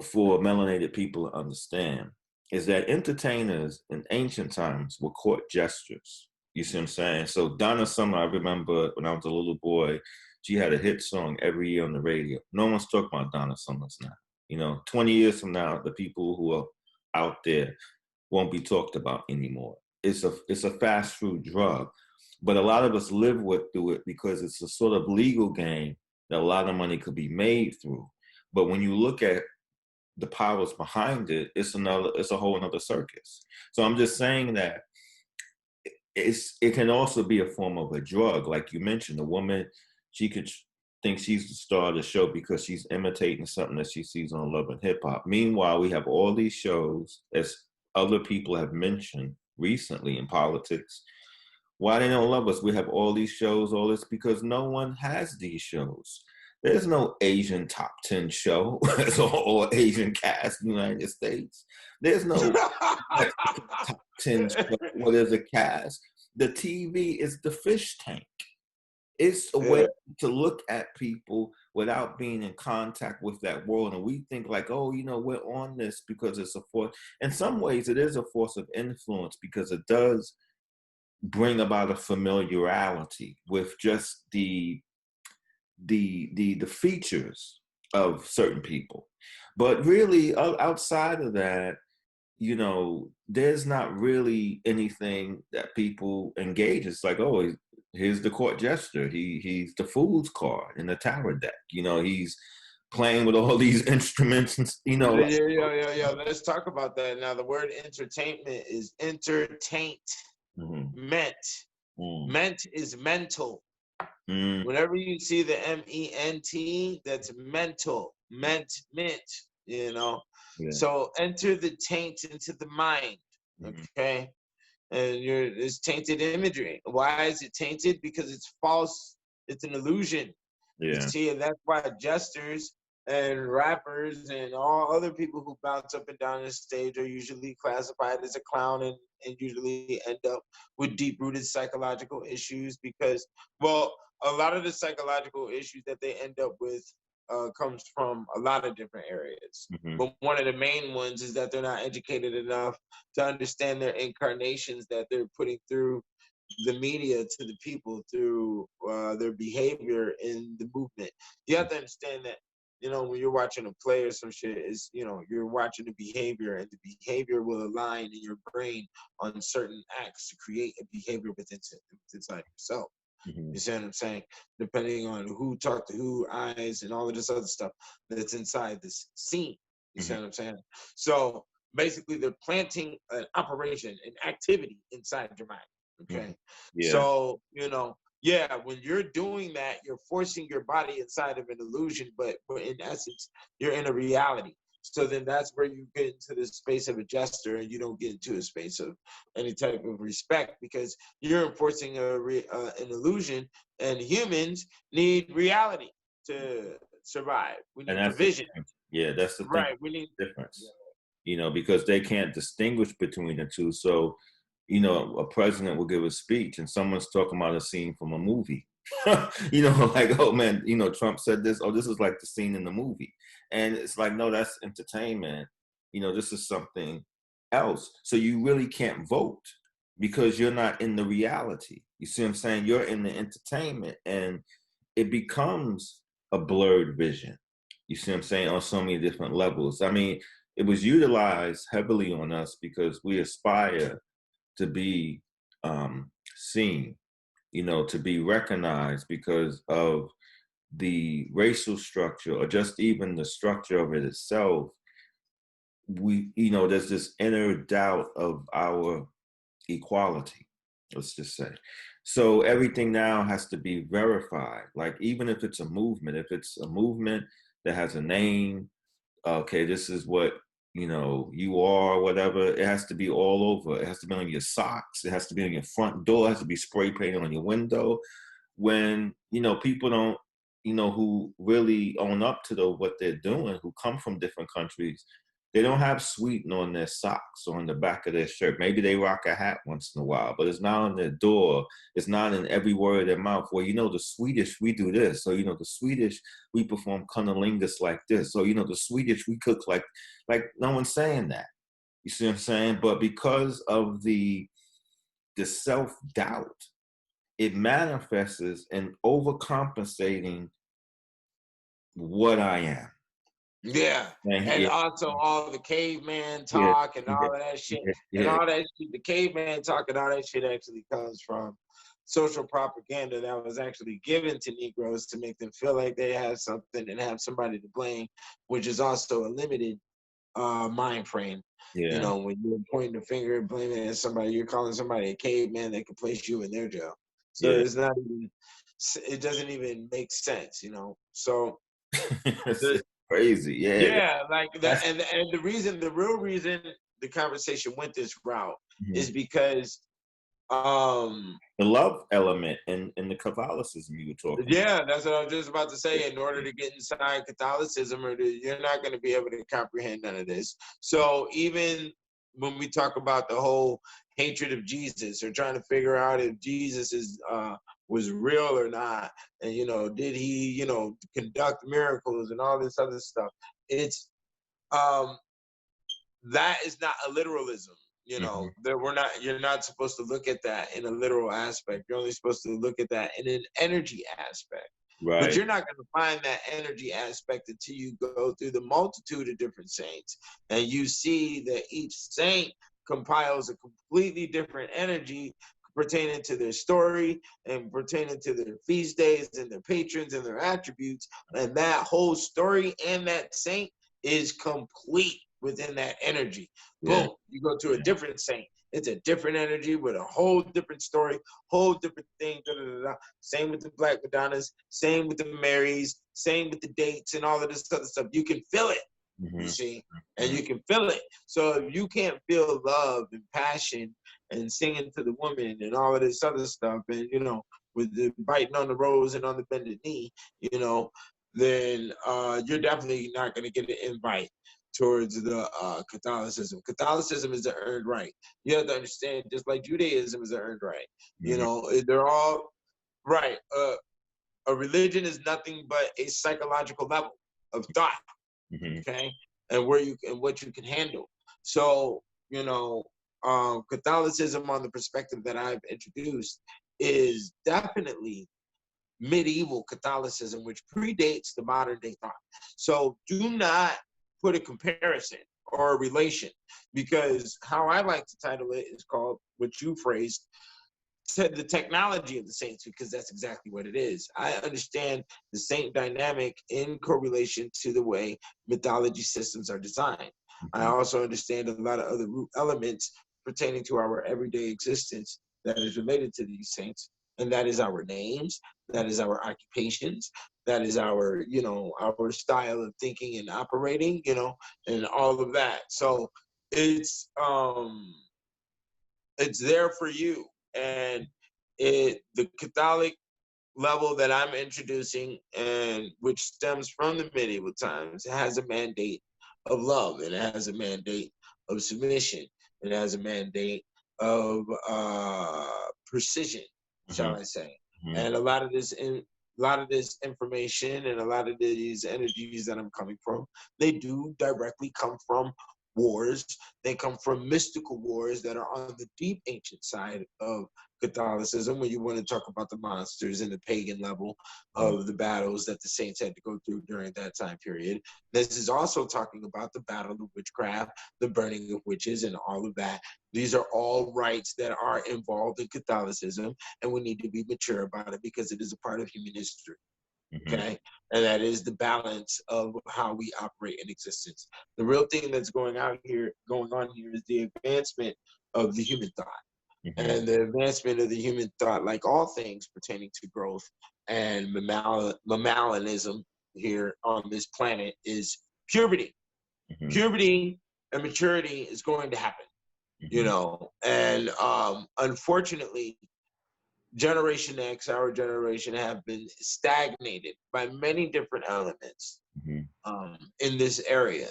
for melanated people to understand, is that entertainers in ancient times were court jesters. You see what I'm saying? So Donna Summer, I remember when I was a little boy, she had a hit song every year on the radio. No one's talking about Donna Summers now. You know, 20 years from now, the people who are out there won't be talked about anymore. It's a fast food drug. But a lot of us live through it because it's a sort of legal game that a lot of money could be made through. But when you look at the powers behind it, it's a whole another circus. So I'm just saying that it can also be a form of a drug. Like you mentioned, a woman, she could think she's the star of the show because she's imitating something that she sees on Love and Hip Hop. Meanwhile, we have all these shows, as other people have mentioned recently in politics. Why they don't love us? We have all these shows, all this, because no one has these shows. There's no Asian top 10 show. It's all Asian cast in the United States. There's no top 10 show where there's a cast the TV is the fish tank. It's a way to look at people without being in contact with that world. And we think like, oh, we're on this because it's a force. In some ways, it is a force of influence because it does bring about a familiarity with just the features of certain people. But really, outside of that, there's not really anything that people engage. It's like, oh, here's the court jester. He's the fool's card in the tarot deck. He's playing with all these instruments, and Yeah. Let's talk about that. Now, the word entertainment is entertaint. Ment. Ment is mental. Whenever you see the MENT, that's mental. Mint. Yeah. So enter the taint into the mind. Okay. And it's tainted imagery. Why is it tainted? Because it's false. It's an illusion. Yeah. You see, and that's why jesters and rappers and all other people who bounce up and down the stage are usually classified as a clown and usually end up with deep-rooted psychological issues because, well, a lot of the psychological issues that they end up with comes from a lot of different areas. But one of the main ones is that they're not educated enough to understand their incarnations that they're putting through the media to the people through their behavior in the movement. You have to understand that, when you're watching a play or some shit, is you're watching the behavior, and the behavior will align in your brain on certain acts to create a behavior inside yourself. You see what I'm saying? Depending on who talked to who, eyes, and all of this other stuff that's inside this scene. You see what I'm saying? So basically, they're planting an operation, an activity inside your mind. Okay. Yeah. So, when you're doing that, you're forcing your body inside of an illusion, but in essence, you're in a reality. So then that's where you get into the space of a jester, and you don't get into a space of any type of respect because you're enforcing an illusion, and humans need reality to survive. We need provision. That's the thing. Right. We need difference, because they can't distinguish between the two. So, a president will give a speech and someone's talking about a scene from a movie. Like, oh man, Trump said this. Oh, this is like the scene in the movie. And it's like, no, that's entertainment. This is something else. So you really can't vote because you're not in the reality. You see what I'm saying? You're in the entertainment, and it becomes a blurred vision. You see what I'm saying? On so many different levels. I mean, it was utilized heavily on us because we aspire to be seen, to be recognized because of the racial structure or just even the structure of it itself. We, there's this inner doubt of our equality, let's just say. So everything now has to be verified. Like, even if it's a movement that has a name, okay, this is what, you are, whatever, it has to be all over. It has to be on your socks. It has to be on your front door. It has to be spray painted on your window. When, people don't, who really own up to what they're doing, who come from different countries, they don't have sweetener on their socks or on the back of their shirt. Maybe they rock a hat once in a while, but it's not on their door. It's not in every word of their mouth. Well, the Swedish, we do this. So, the Swedish, we perform cunnilingus like this. So, the Swedish, we cook like no one's saying that. You see what I'm saying? But because of the self-doubt, it manifests in overcompensating what I am. Yeah, and also all the caveman talk and all of that shit. And all that shit, the caveman talk and all that shit actually comes from social propaganda that was actually given to Negroes to make them feel like they have something and have somebody to blame, which is also a limited mind frame. Yeah. When you're pointing the finger and blaming at somebody, you're calling somebody a caveman that can place you in their jail. So it's not even, it doesn't even make sense, So it's crazy. Yeah, like that, and the real reason the conversation went this route is because the love element in the Catholicism you were talking about. That's what I was just about to say. In order to get inside Catholicism, you're not going to be able to comprehend none of this. So even when we talk about the whole hatred of Jesus, or trying to figure out if Jesus was real or not, and did he conduct miracles and all this other stuff. It's that is not a literalism. You're not supposed to look at that in a literal aspect. You're only supposed to look at that in an energy aspect. Right. But you're not going to find that energy aspect until you go through the multitude of different saints, and you see that each saint compiles a completely different energy pertaining to their story and pertaining to their feast days and their patrons and their attributes. And that whole story and that saint is complete within that energy. Yeah. Boom, you go to a different saint. It's a different energy with a whole different story, whole different thing. Da, da, da, da. Same with the Black Madonnas, same with the Marys, same with the dates and all of this other stuff. You can feel it, you see, and you can feel it. So if you can't feel love and passion and singing to the woman and all of this other stuff, and with the biting on the rose and on the bended knee, then you're definitely not going to get an invite towards the Catholicism. Catholicism is an earned right. You have to understand, just like Judaism is an earned right. They're all right. A religion is nothing but a psychological level of thought, okay, and what you can handle. So Catholicism, on the perspective that I've introduced, is definitely medieval Catholicism, which predates the modern day thought. So do not put a comparison or a relation, because how I like to title it is called, what you phrased, the technology of the saints, because that's exactly what it is. I understand the saint dynamic in correlation to the way mythology systems are designed. I also understand a lot of other root elements pertaining to our everyday existence that is related to these saints, and that is our names, that is our occupations, that is our our style of thinking and operating, and all of that. So it's there for you. And the Catholic level that I'm introducing, and which stems from the medieval times, has a mandate of love, and it has a mandate of submission, it has a mandate of precision, shall I say. And a lot of this information and a lot of these energies that I'm coming from, they do directly come from wars. They come from mystical wars that are on the deep ancient side of Catholicism, when you want to talk about the monsters and the pagan level of the battles that the saints had to go through during that time period. This is also talking about the battle of witchcraft, the burning of witches, and all of that. These are all rites that are involved in Catholicism, and we need to be mature about it, because it is a part of human history. Okay, and that is the balance of how we operate in existence. The real thing that's going on here is the advancement of the human thought. And the advancement of the human thought, like all things pertaining to growth and mammalianism here on this planet, is puberty. Puberty and maturity is going to happen, and unfortunately, Generation X, our generation, have been stagnated by many different elements in this area.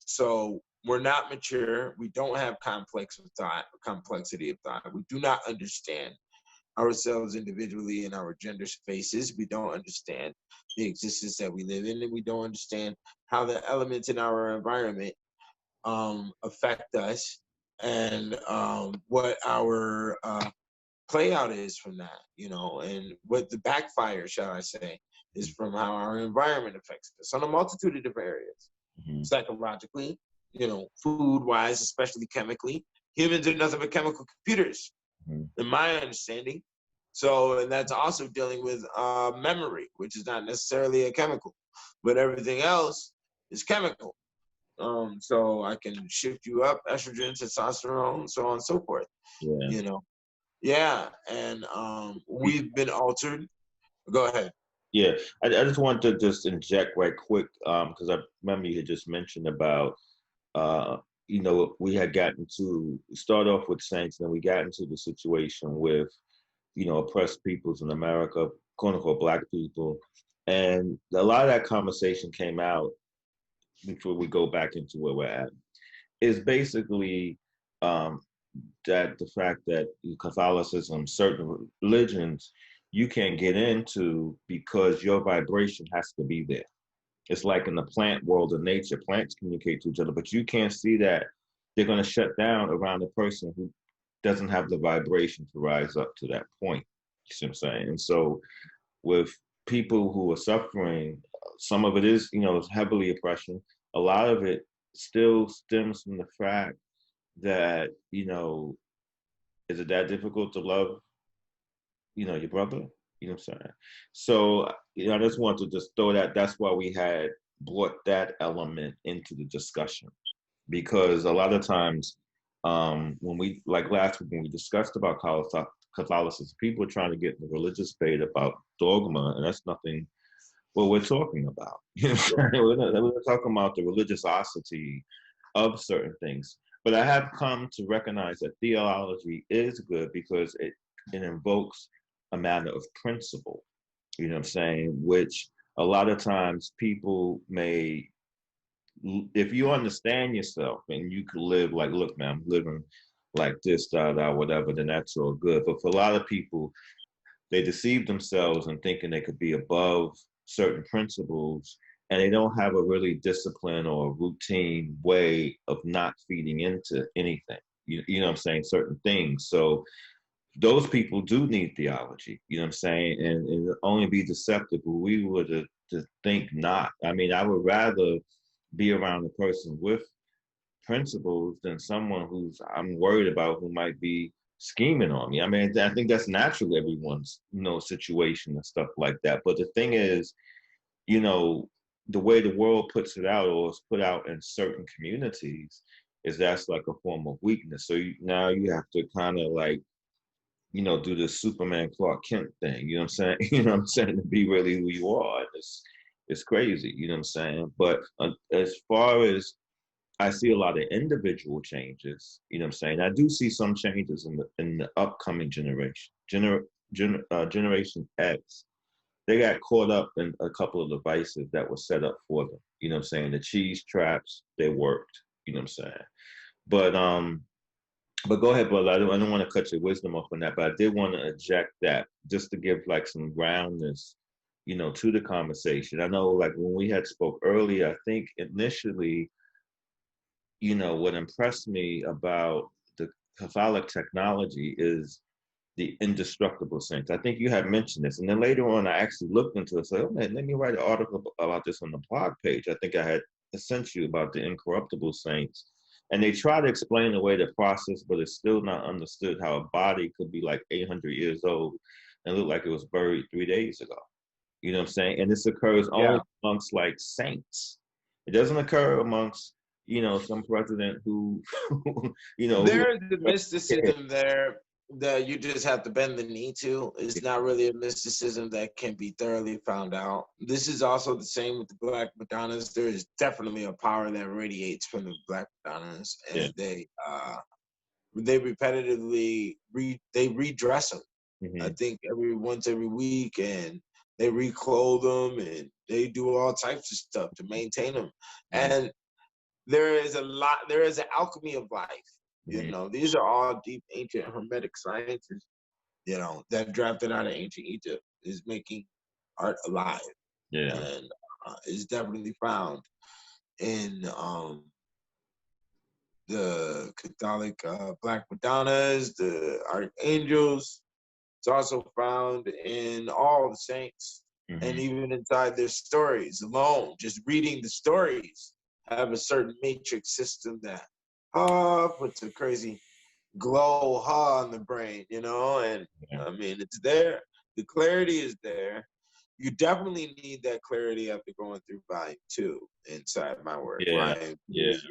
So we're not mature. We don't have complexity of thought. We do not understand ourselves individually in our gender spaces. We don't understand the existence that we live in, and we don't understand how the elements in our environment affect us, and what our play out is from that, and what the backfire, shall I say, is from how our environment affects us on a multitude of different areas. Psychologically, food wise, especially chemically. Humans are nothing but chemical computers, in my understanding. So, and that's also dealing with memory, which is not necessarily a chemical, but everything else is chemical. So I can shift you up estrogen, testosterone, so on and so forth. Yeah, and we've been altered. Go ahead. Yeah, I just want to just inject right quick, because I remember you had just mentioned about, we had gotten to start off with saints, and then we got into the situation with, oppressed peoples in America, quote unquote, Black people. And a lot of that conversation came out before we go back into where we're at, is basically that the fact that Catholicism, certain religions, you can't get into because your vibration has to be there. It's like in the plant world of nature, plants communicate to each other, but you can't see that they're going to shut down around a person who doesn't have the vibration to rise up to that point. You see what I'm saying? And so with people who are suffering, some of it is, heavily oppression. A lot of it still stems from the fact that, is it that difficult to love, your brother? You know what I'm saying? So, I just want to just throw that. That's why we had brought that element into the discussion, because a lot of times when we, like last week when we discussed about Catholicism, people are trying to get in the religious debate about dogma, and that's nothing what we're talking about. You know what I'm saying? We're talking about the religiosity of certain things. But I have come to recognize that theology is good because it invokes a matter of principle, you know what I'm saying, which a lot of times people may, if you understand yourself and you could live like, look, man, I'm living like this, whatever, then that's all good. But for a lot of people, they deceive themselves in thinking they could be above certain principles, and they don't have a really disciplined or routine way of not feeding into anything. You know what I'm saying? Certain things. So those people do need theology, you know what I'm saying? And it only be deceptive. We would to think not. I mean, I would rather be around a person with principles than someone who's I'm worried about who might be scheming on me. I mean, I think that's natural, everyone's, situation and stuff like that. But the thing is, the way the world puts it out or is put out in certain communities is that's like a form of weakness. So now you have to kind of like, do the Superman Clark Kent thing, you know what I'm saying? You know what I'm saying? To be really who you are. It's crazy, you know what I'm saying? But as far as I see a lot of individual changes, you know what I'm saying? I do see some changes in the upcoming generation. Generation X, they got caught up in a couple of devices that were set up for them. You know what I'm saying? The cheese traps, they worked, you know what I'm saying? But go ahead, brother. I don't want to cut your wisdom off on that, but I did want to eject that just to give like some groundness, to the conversation. I know like when we had spoke earlier, I think initially, what impressed me about the Catholic technology is the indestructible saints. I think you had mentioned this. And then later on, I actually looked into it. So, oh man, let me write an article about this on the blog page. I think I had sent you about the incorruptible saints. And they try to explain away the process, but it's still not understood how a body could be like 800 years old and look like it was buried 3 days ago. You know what I'm saying? And this occurs only amongst like saints. It doesn't occur amongst, some president who, There's the mysticism there that you just have to bend the knee to. It's not really a mysticism that can be thoroughly found out. This is also the same with the Black Madonnas. There is definitely a power that radiates from the Black Madonnas, and they repetitively redress them. Mm-hmm. I think once every week, and they reclothe them, and they do all types of stuff to maintain them. Mm-hmm. And there is an alchemy of life. Mm-hmm. These are all deep, ancient Hermetic sciences, that drafted out of ancient Egypt is making art alive. Yeah. And is definitely found in the Catholic Black Madonnas, the archangels. It's also found in all the saints, mm-hmm. and even inside their stories alone. Just reading the stories have a certain matrix system that puts a crazy glow on the brain, and I mean, it's there. The clarity is there. You definitely need that clarity after going through volume 2 inside my work. Volume 2 is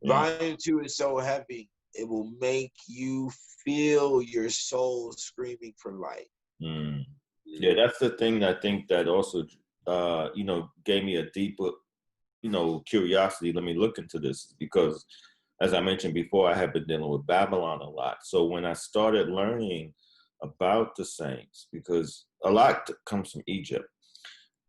volume 2 is so heavy, it will make you feel your soul screaming for light. Mm. Yeah, that's the thing I think that also, gave me a deeper, curiosity. Let me look into this because, as I mentioned before, I have been dealing with Babylon a lot. So when I started learning about the saints, because a lot comes from Egypt,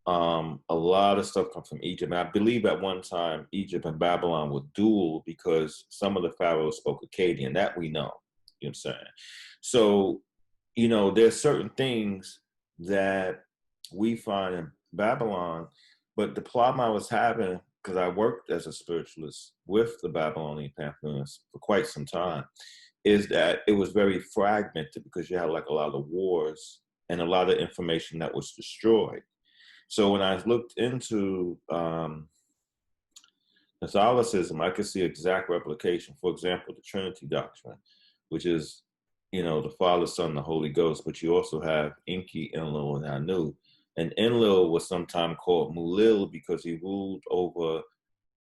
A lot of stuff comes from Egypt. And I believe at one time Egypt and Babylon were dual because some of the pharaohs spoke Akkadian. That we know. You know what I'm saying? So, there's certain things that we find in Babylon, but the problem I was having, because I worked as a spiritualist with the Babylonian pantheonists for quite some time, is that it was very fragmented because you had like a lot of wars and a lot of information that was destroyed. So when I looked into Catholicism, I could see exact replication. For example, the Trinity doctrine, which is, the Father, Son, the Holy Ghost, but you also have Enki, Enlil, and Anu. And Enlil was sometimes called Mulil because he ruled over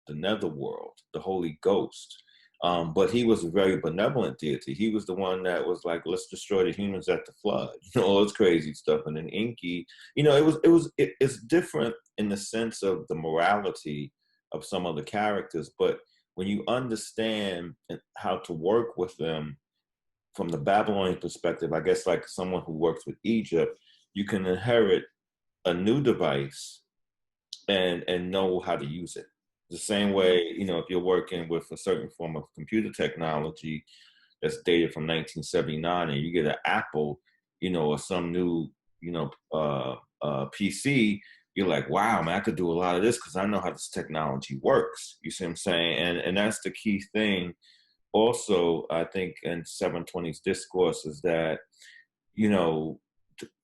the netherworld, the Holy Ghost. But he was a very benevolent deity. He was the one that was like, let's destroy the humans at the flood, all this crazy stuff. And then Enki, it's different in the sense of the morality of some of the characters. But when you understand how to work with them from the Babylonian perspective, I guess like someone who works with Egypt, you can inherit a new device and know how to use it. The same way, if you're working with a certain form of computer technology that's dated from 1979 and you get an Apple, or some new, PC, you're like, wow, man, I could do a lot of this because I know how this technology works. You see what I'm saying? And that's the key thing. Also, I think in 720's discourse is that,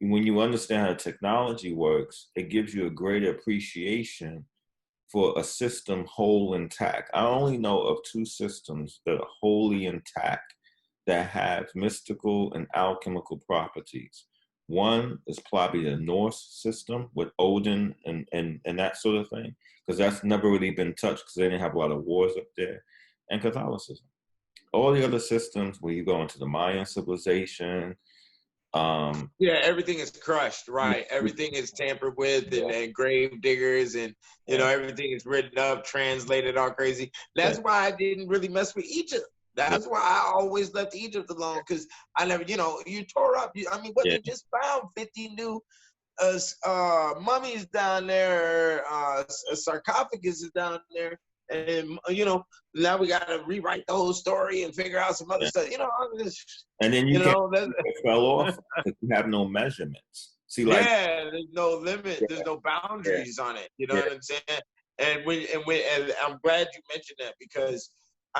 when you understand how technology works, it gives you a greater appreciation for a system whole intact. I only know of two systems that are wholly intact that have mystical and alchemical properties. One is probably the Norse system with Odin and that sort of thing, because that's never really been touched because they didn't have a lot of wars up there, and Catholicism. All the other systems where you go into the Mayan civilization, everything is crushed, right? Everything is tampered with, and grave diggers, and everything is written up, translated, all crazy. That's why I didn't really mess with Egypt. That's why I always left Egypt alone, because I never, you tore up. They just found 50 new mummies down there, a sarcophagus is down there. And now we got to rewrite the whole story and figure out some other stuff. And then you fell off because you have no measurements. See, like there's no limit, there's no boundaries on it. You know what I'm saying? And and I'm glad you mentioned that, because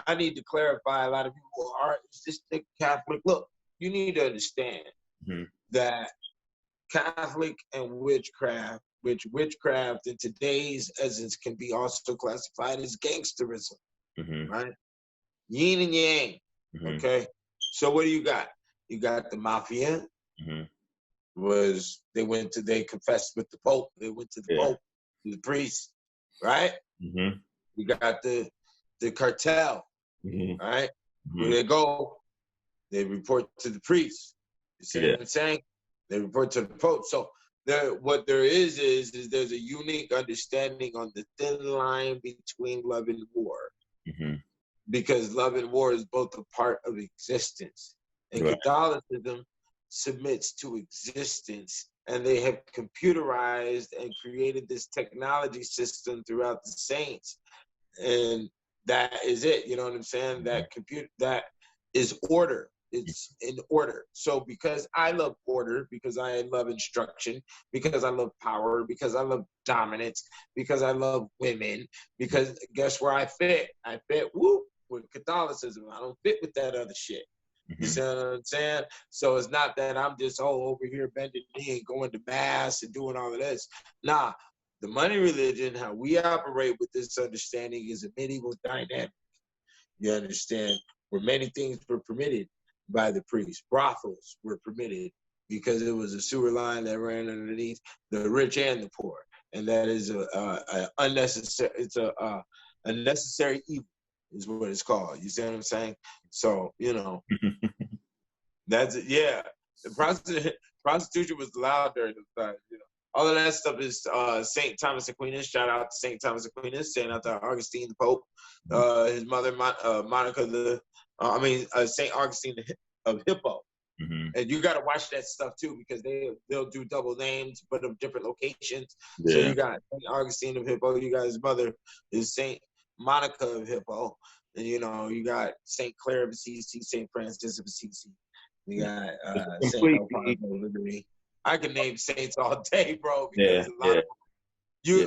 I need to clarify. A lot of people are just the Catholic. Look, you need to understand that Catholic and witchcraft, which witchcraft in today's essence can be also classified as gangsterism, right? Yin and yang, okay? So what do you got? You got the mafia, they confessed with the Pope, they went to the Pope, to the priest, right? You got the cartel, right? Where they go, they report to the priest. You see what I'm saying? They report to the Pope. So what there is there's a unique understanding on the thin line between love and war. Because love and war is both a part of existence. And Catholicism submits to existence. And they have computerized and created this technology system throughout the saints. And that is it. You know what I'm saying? That is order. It's in order. So because I love order, because I love instruction, because I love power, because I love dominance, because I love women, because guess where I fit? I fit with Catholicism. I don't fit with that other shit. You see what I'm saying? So it's not that I'm just over here bending knee and going to mass and doing all of this. Nah, the money religion, how we operate with this understanding, is a medieval dynamic. You understand? Where many things were permitted by the priest. Brothels were permitted because it was a sewer line that ran underneath the rich and the poor, and that is a unnecessary. It's a necessary evil, is what it's called. You see what I'm saying? So that's it. Yeah, the prostitution was allowed during the time. All of that stuff is Saint Thomas Aquinas. Shout out to Saint Thomas Aquinas. Shout out to Augustine the Pope. His mother Monica Saint Augustine of Hippo. And you got to watch that stuff too, because they'll do double names but of different locations. Yeah. So you got Saint Augustine of Hippo, you got his mother is Saint Monica of Hippo, and you got Saint Clare of Assisi, Saint Francis of Assisi. You got Saint Alphonse of Liberty. I can name saints all day, bro, because a lot of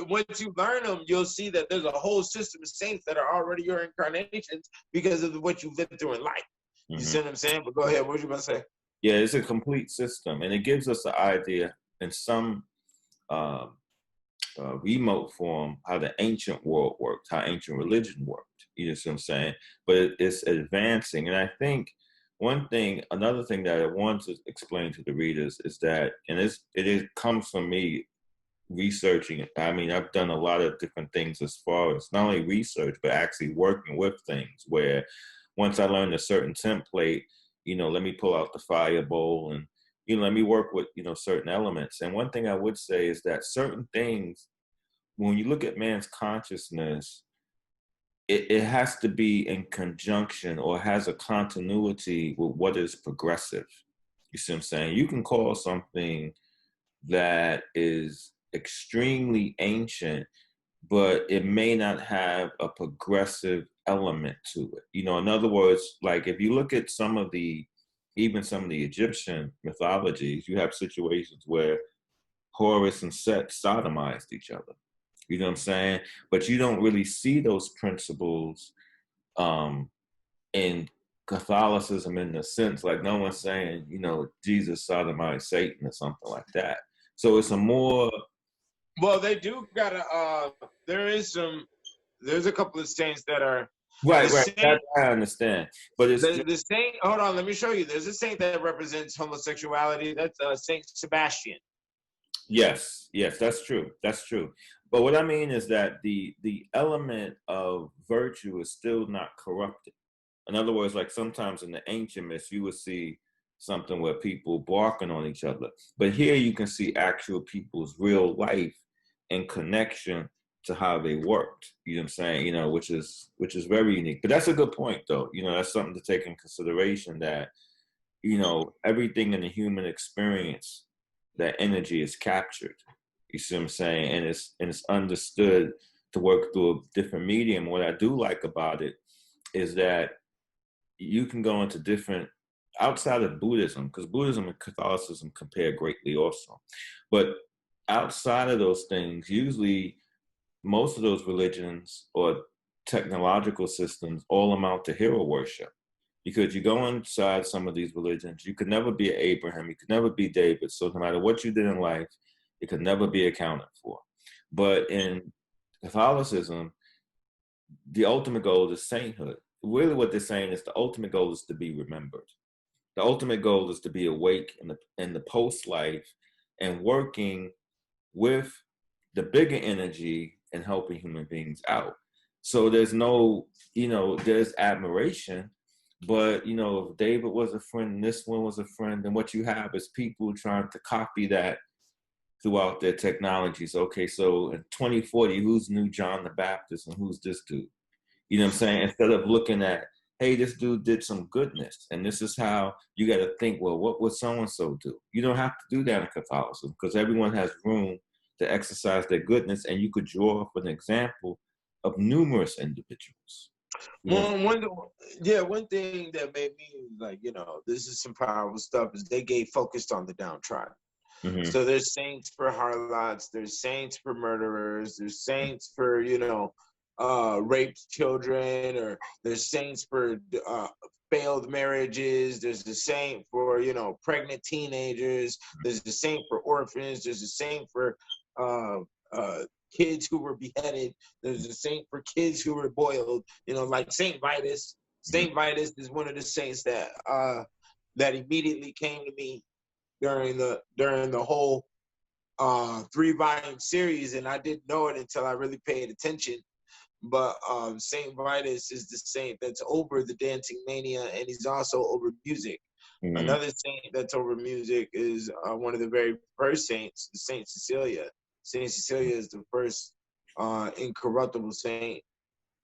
once you learn them, you'll see that there's a whole system of saints that are already your incarnations because of what you've lived through in life. You see what I'm saying? But go ahead, what were you about to say? Yeah, it's a complete system, and it gives us an idea in some remote form how the ancient world worked, how ancient religion worked. You know what I'm saying? But it's advancing, and I think another thing that I want to explain to the readers is that, and it comes from me researching it. I mean, I've done a lot of different things as far as not only research, but actually working with things where once I learned a certain template, let me pull out the fire bowl and, let me work with, certain elements. And one thing I would say is that certain things, when you look at man's consciousness, it has to be in conjunction or has a continuity with what is progressive. You see what I'm saying? You can call something that is extremely ancient, but it may not have a progressive element to it. In other words, like if you look at even some of the Egyptian mythologies, you have situations where Horus and Set sodomized each other. You know what I'm saying? But you don't really see those principles in Catholicism in the sense, like no one's saying, Jesus sodomized Satan or something like that. So it's a more... Well, they do gotta, there's a couple of saints that are... Right. That I understand. But it's... The saint, hold on, let me show you. There's a saint that represents homosexuality. That's Saint Sebastian. Yes, that's true. That's true. But what I mean is that the element of virtue is still not corrupted. In other words, like sometimes in the ancient myths, you would see something where people barking on each other. But here you can see actual people's real life in connection to how they worked. You know what I'm saying? Which is very unique. But that's a good point, though. That's something to take in consideration, that, everything in the human experience, that energy is captured. You see what I'm saying? And it's understood to work through a different medium. What I do like about it is that you can go into different, outside of Buddhism, because Buddhism and Catholicism compare greatly also. But outside of those things, usually most of those religions or technological systems all amount to hero worship. Because you go inside some of these religions, you could never be Abraham, you could never be David. So no matter what you did in life, it could never be accounted for. But in Catholicism, the ultimate goal is sainthood. Really what they're saying is the ultimate goal is to be remembered. The ultimate goal is to be awake in the post-life and working with the bigger energy and helping human beings out. So there's no, there's admiration, but, if David was a friend and this one was a friend, then what you have is people trying to copy that throughout their technologies. Okay, so in 2040, who's new John the Baptist and who's this dude? You know what I'm saying? Instead of looking at, hey, this dude did some goodness, and this is how you got to think, well, what would so-and-so do? You don't have to do that in Catholicism, because everyone has room to exercise their goodness, and you could draw up an example of numerous individuals. One thing that made me like, this is some powerful stuff, is they gave focused on the downtrodden. Mm-hmm. So there's saints for harlots, there's saints for murderers, there's saints for, raped children, or there's saints for failed marriages, there's a saint for, pregnant teenagers, there's a saint for orphans, there's a saint for kids who were beheaded, there's a saint for kids who were boiled, like Saint Vitus. Saint Vitus is one of the saints that immediately came to me during the whole 3-volume series, and I didn't know it until I really paid attention. But Saint Vitus is the saint that's over the dancing mania, and he's also over music. Mm-hmm. Another saint that's over music is one of the very first saints, Saint Cecilia. Saint Cecilia is the first incorruptible saint,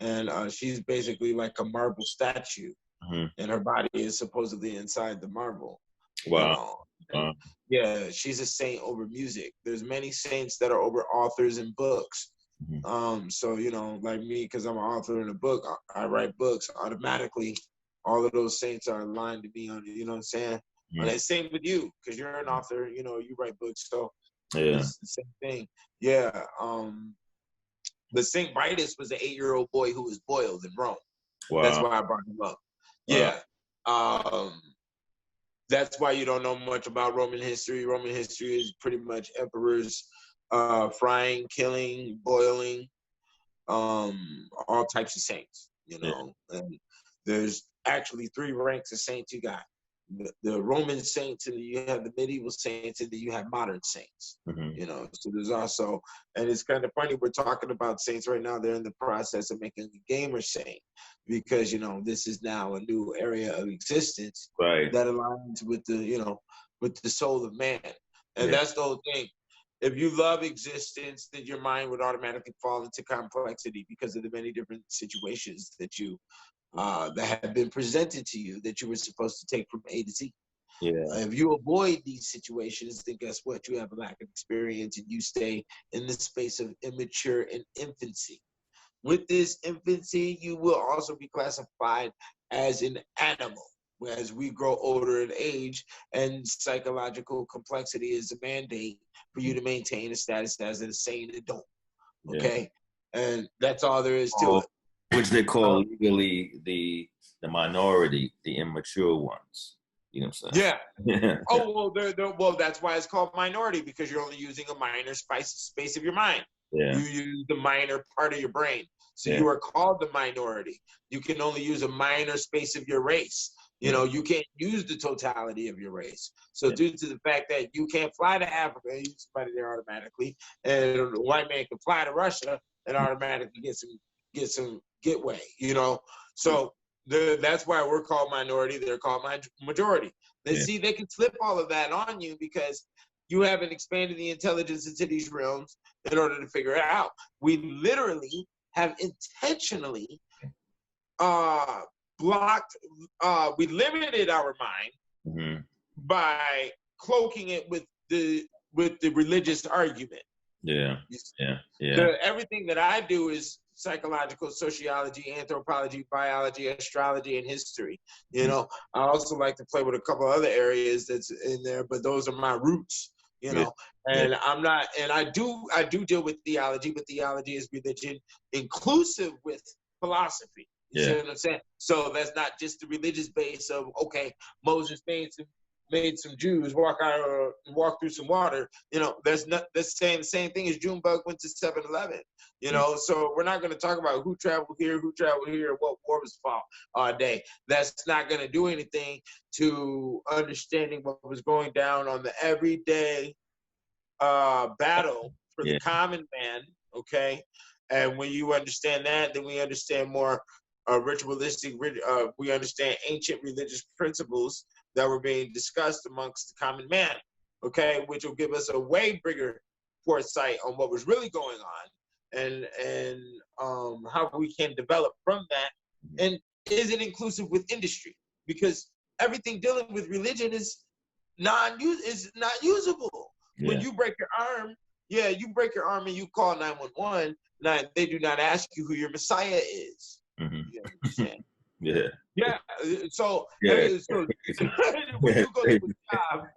and she's basically like a marble statue, mm-hmm. and her body is supposedly inside the marble. You Wow. know, and yeah, she's a saint over music. There's many saints that are over authors and books. So you know, like me, because I'm an author in a book, I write books automatically. All of those saints are aligned to me on it. You know what I'm saying? And the same with you, because you're an author. You know, you write books, so it's the same thing. Yeah. But Saint Vitus was an 8-year-old boy who was boiled in Rome. Wow. That's why I brought him up. Yeah. That's why you don't know much about Roman history. Roman history is pretty much emperors frying, killing, boiling, all types of saints, you know. And there's actually 3 ranks of saints you got. The Roman saints, and you have the medieval saints, and then you have modern saints. You know, so there's also, and it's kind of funny, we're talking about saints right now. They're in the process of making a gamer saint, because, you know, this is now a new area of existence that aligns with the, you know, with the soul of man. And that's the whole thing. If you love existence, then your mind would automatically fall into complexity because of the many different situations that you that have been presented to you that you were supposed to take from A to Z. If you avoid these situations, then guess what? You have a lack of experience, and you stay in the space of immature and infancy. With this infancy, you will also be classified as an animal. As we grow older in age, and psychological complexity is a mandate for you to maintain a status as an insane adult. Okay? And that's all there is to it. Which they call legally the minority, the immature ones. You know what I'm saying? Yeah. Oh, well, that's why it's called minority, because you're only using a minor space of your mind. You use the minor part of your brain. So you are called the minority. You can only use a minor space of your race. You know, you can't use the totality of your race. So due to the fact that you can't fly to Africa, you somebody there automatically, and a white man can fly to Russia and automatically get some getway, you know. So that's why we're called minority. They're called majority. They see they can slip all of that on you because you haven't expanded the intelligence into these realms in order to figure it out. We literally have intentionally blocked, we limited our mind by cloaking it with the religious argument. Everything that I do is psychological, sociology, anthropology, biology, astrology, and history. You know, I also like to play with a couple other areas that's in there, but those are my roots. You know, and I'm not, and I do deal with theology, but theology is religion inclusive with philosophy. You see what I'm saying? So that's not just the religious base of, okay, Moses made some Jews walk through some water. You know, that's the same thing as Junebug went to 7-Eleven. You know, so we're not going to talk about who traveled here, what war was fought all day. That's not going to do anything to understanding what was going down on the everyday battle for the common man. Okay, and when you understand that, then we understand more ritualistic. We understand ancient religious principles that were being discussed amongst the common man, okay, which will give us a way bigger foresight on what was really going on, and how we can develop from that. And is it inclusive with industry? Because everything dealing with religion is not usable. When you break your arm, you break your arm and you call 911. Now they do not ask you who your Messiah is. You understand? So when you go to a job,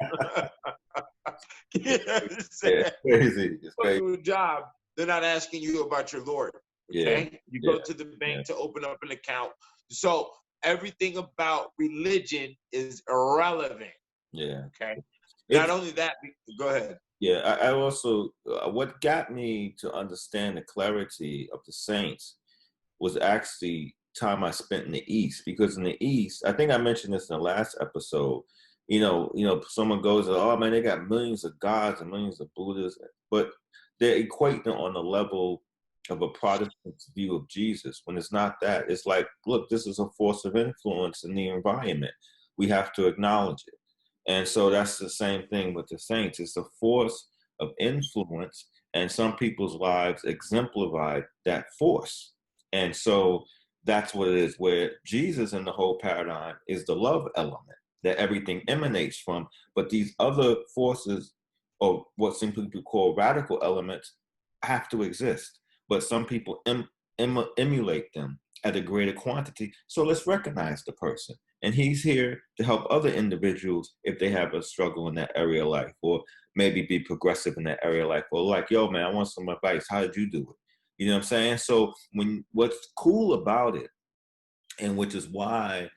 crazy. Go to a job, they're not asking you about your Lord. Okay, you go to the bank to open up an account. So everything about religion is irrelevant. Okay. Not only that, go ahead. I also, what got me to understand the clarity of the saints was actually time I spent in the East, because in the East, I think I mentioned this in the last episode, you know, someone goes, oh man, they got millions of gods and millions of Buddhas, but they equate them on the level of a Protestant's view of Jesus, when it's not that. It's like, look, this is a force of influence in the environment. We have to acknowledge it. And so that's the same thing with the saints. It's a force of influence, and some people's lives exemplify that force. And so that's what it is, where Jesus in the whole paradigm is the love element. that everything emanates from. But these other forces, or what some people call radical elements, have to exist. But some people emulate them at a greater quantity. So let's recognize the person. And he's here to help other individuals if they have a struggle in that area of life, or maybe be progressive in that area of life, or like, yo, man, I want some advice. How did you do it? You know what I'm saying? So what's cool about it, and which is why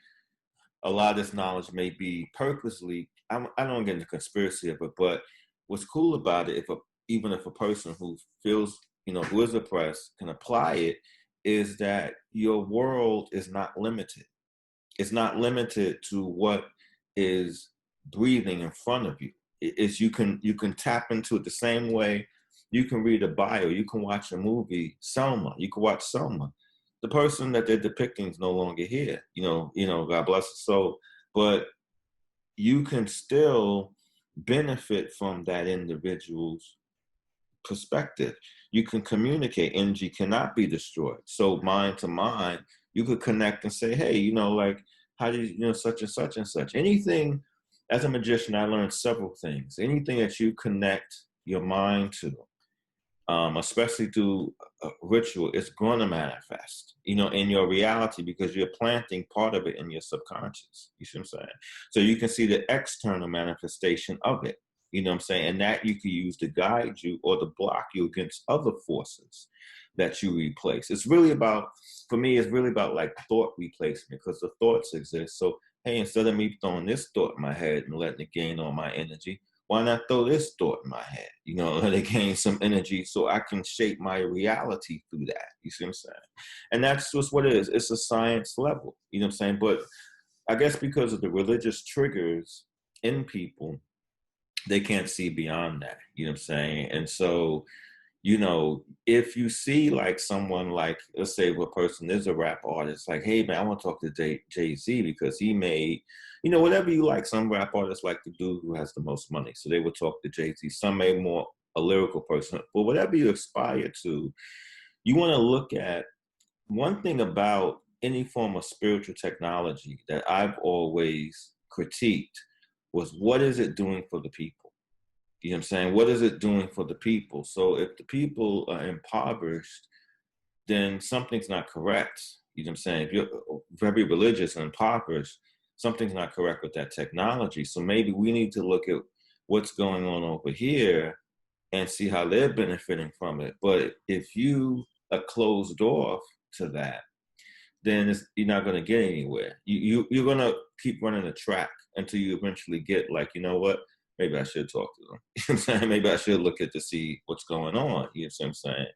a lot of this knowledge may be purposely, I don't get into conspiracy of it, but what's cool about it, even if a person who feels, who is oppressed can apply it, is that your world is not limited. It's not limited to what is breathing in front of you. It's you can tap into it the same way you can read a bio, you can watch a movie, Selma. You can watch Selma. The person that they're depicting is no longer here. God bless his soul. But you can still benefit from that individual's perspective. You can communicate. Energy cannot be destroyed. So mind to mind, you could connect and say, hey, like, how do such and such and such. Anything, as a magician, I learned several things. Anything that you connect your mind to, especially through a ritual, it's going to manifest, in your reality, because you're planting part of it in your subconscious. You see what I'm saying? So you can see the external manifestation of it. You know what I'm saying? And that you can use to guide you or to block you against other forces that you replace. It's really about, for me, it's really about like thought replacement, because the thoughts exist. So, hey, instead of me throwing this thought in my head and letting it gain on my energy, why not throw this thought in my head? Let it gain some energy so I can shape my reality through that. You see what I'm saying? And that's just what it is. It's a science level. You know what I'm saying? But I guess because of the religious triggers in people, they can't see beyond that. You know what I'm saying? And so, if you see like someone like, let's say a person is a rap artist, like, hey man, I want to talk to Jay-Z because he made, whatever you like. Some rap artists like the dude who has the most money. So they would talk to Jay-Z. Some may more a lyrical person. But whatever you aspire to, you want to look at one thing about any form of spiritual technology that I've always critiqued was, what is it doing for the people? You know what I'm saying? What is it doing for the people? So if the people are impoverished, then something's not correct. You know what I'm saying? If you're very religious and impoverished, something's not correct with that technology. So maybe we need to look at what's going on over here and see how they're benefiting from it. But if you are closed off to that, then you're not going to get anywhere. You're going to keep running the track until you eventually get like, you know what? Maybe I should talk to them. You know what I'm saying? Maybe I should look at to see what's going on. You know what I'm saying?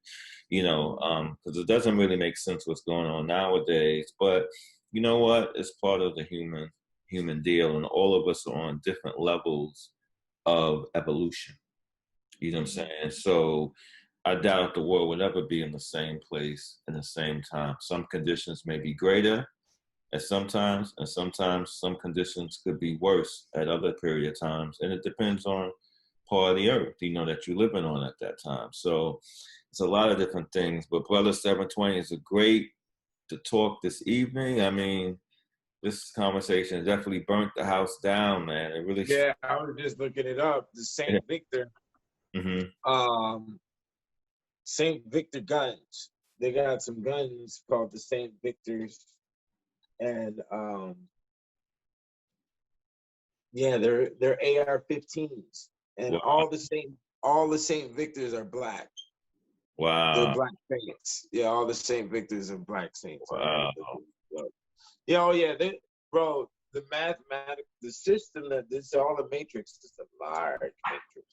Because it doesn't really make sense what's going on nowadays. But you know what? It's part of the human deal, and all of us are on different levels of evolution. You know what I'm saying? So I doubt the world would ever be in the same place in the same time. Some conditions may be greater at sometimes, and sometimes some conditions could be worse at other period of times. And it depends on part of the earth, that you're living on at that time. So it's a lot of different things. But Brother 720, is a great to talk this evening. I mean, this conversation definitely burnt the house down, man. It really. Yeah, I was just looking it up. The Saint Victor. Mm-hmm. Saint Victor guns. They got some guns called the Saint Victors. And they're AR-15s, and Wow. all the Saint Victors are black. Wow. They're black saints. Yeah, all the Saint Victors are black saints. Wow. Bro, the system that this is all a matrix. It's a large matrix.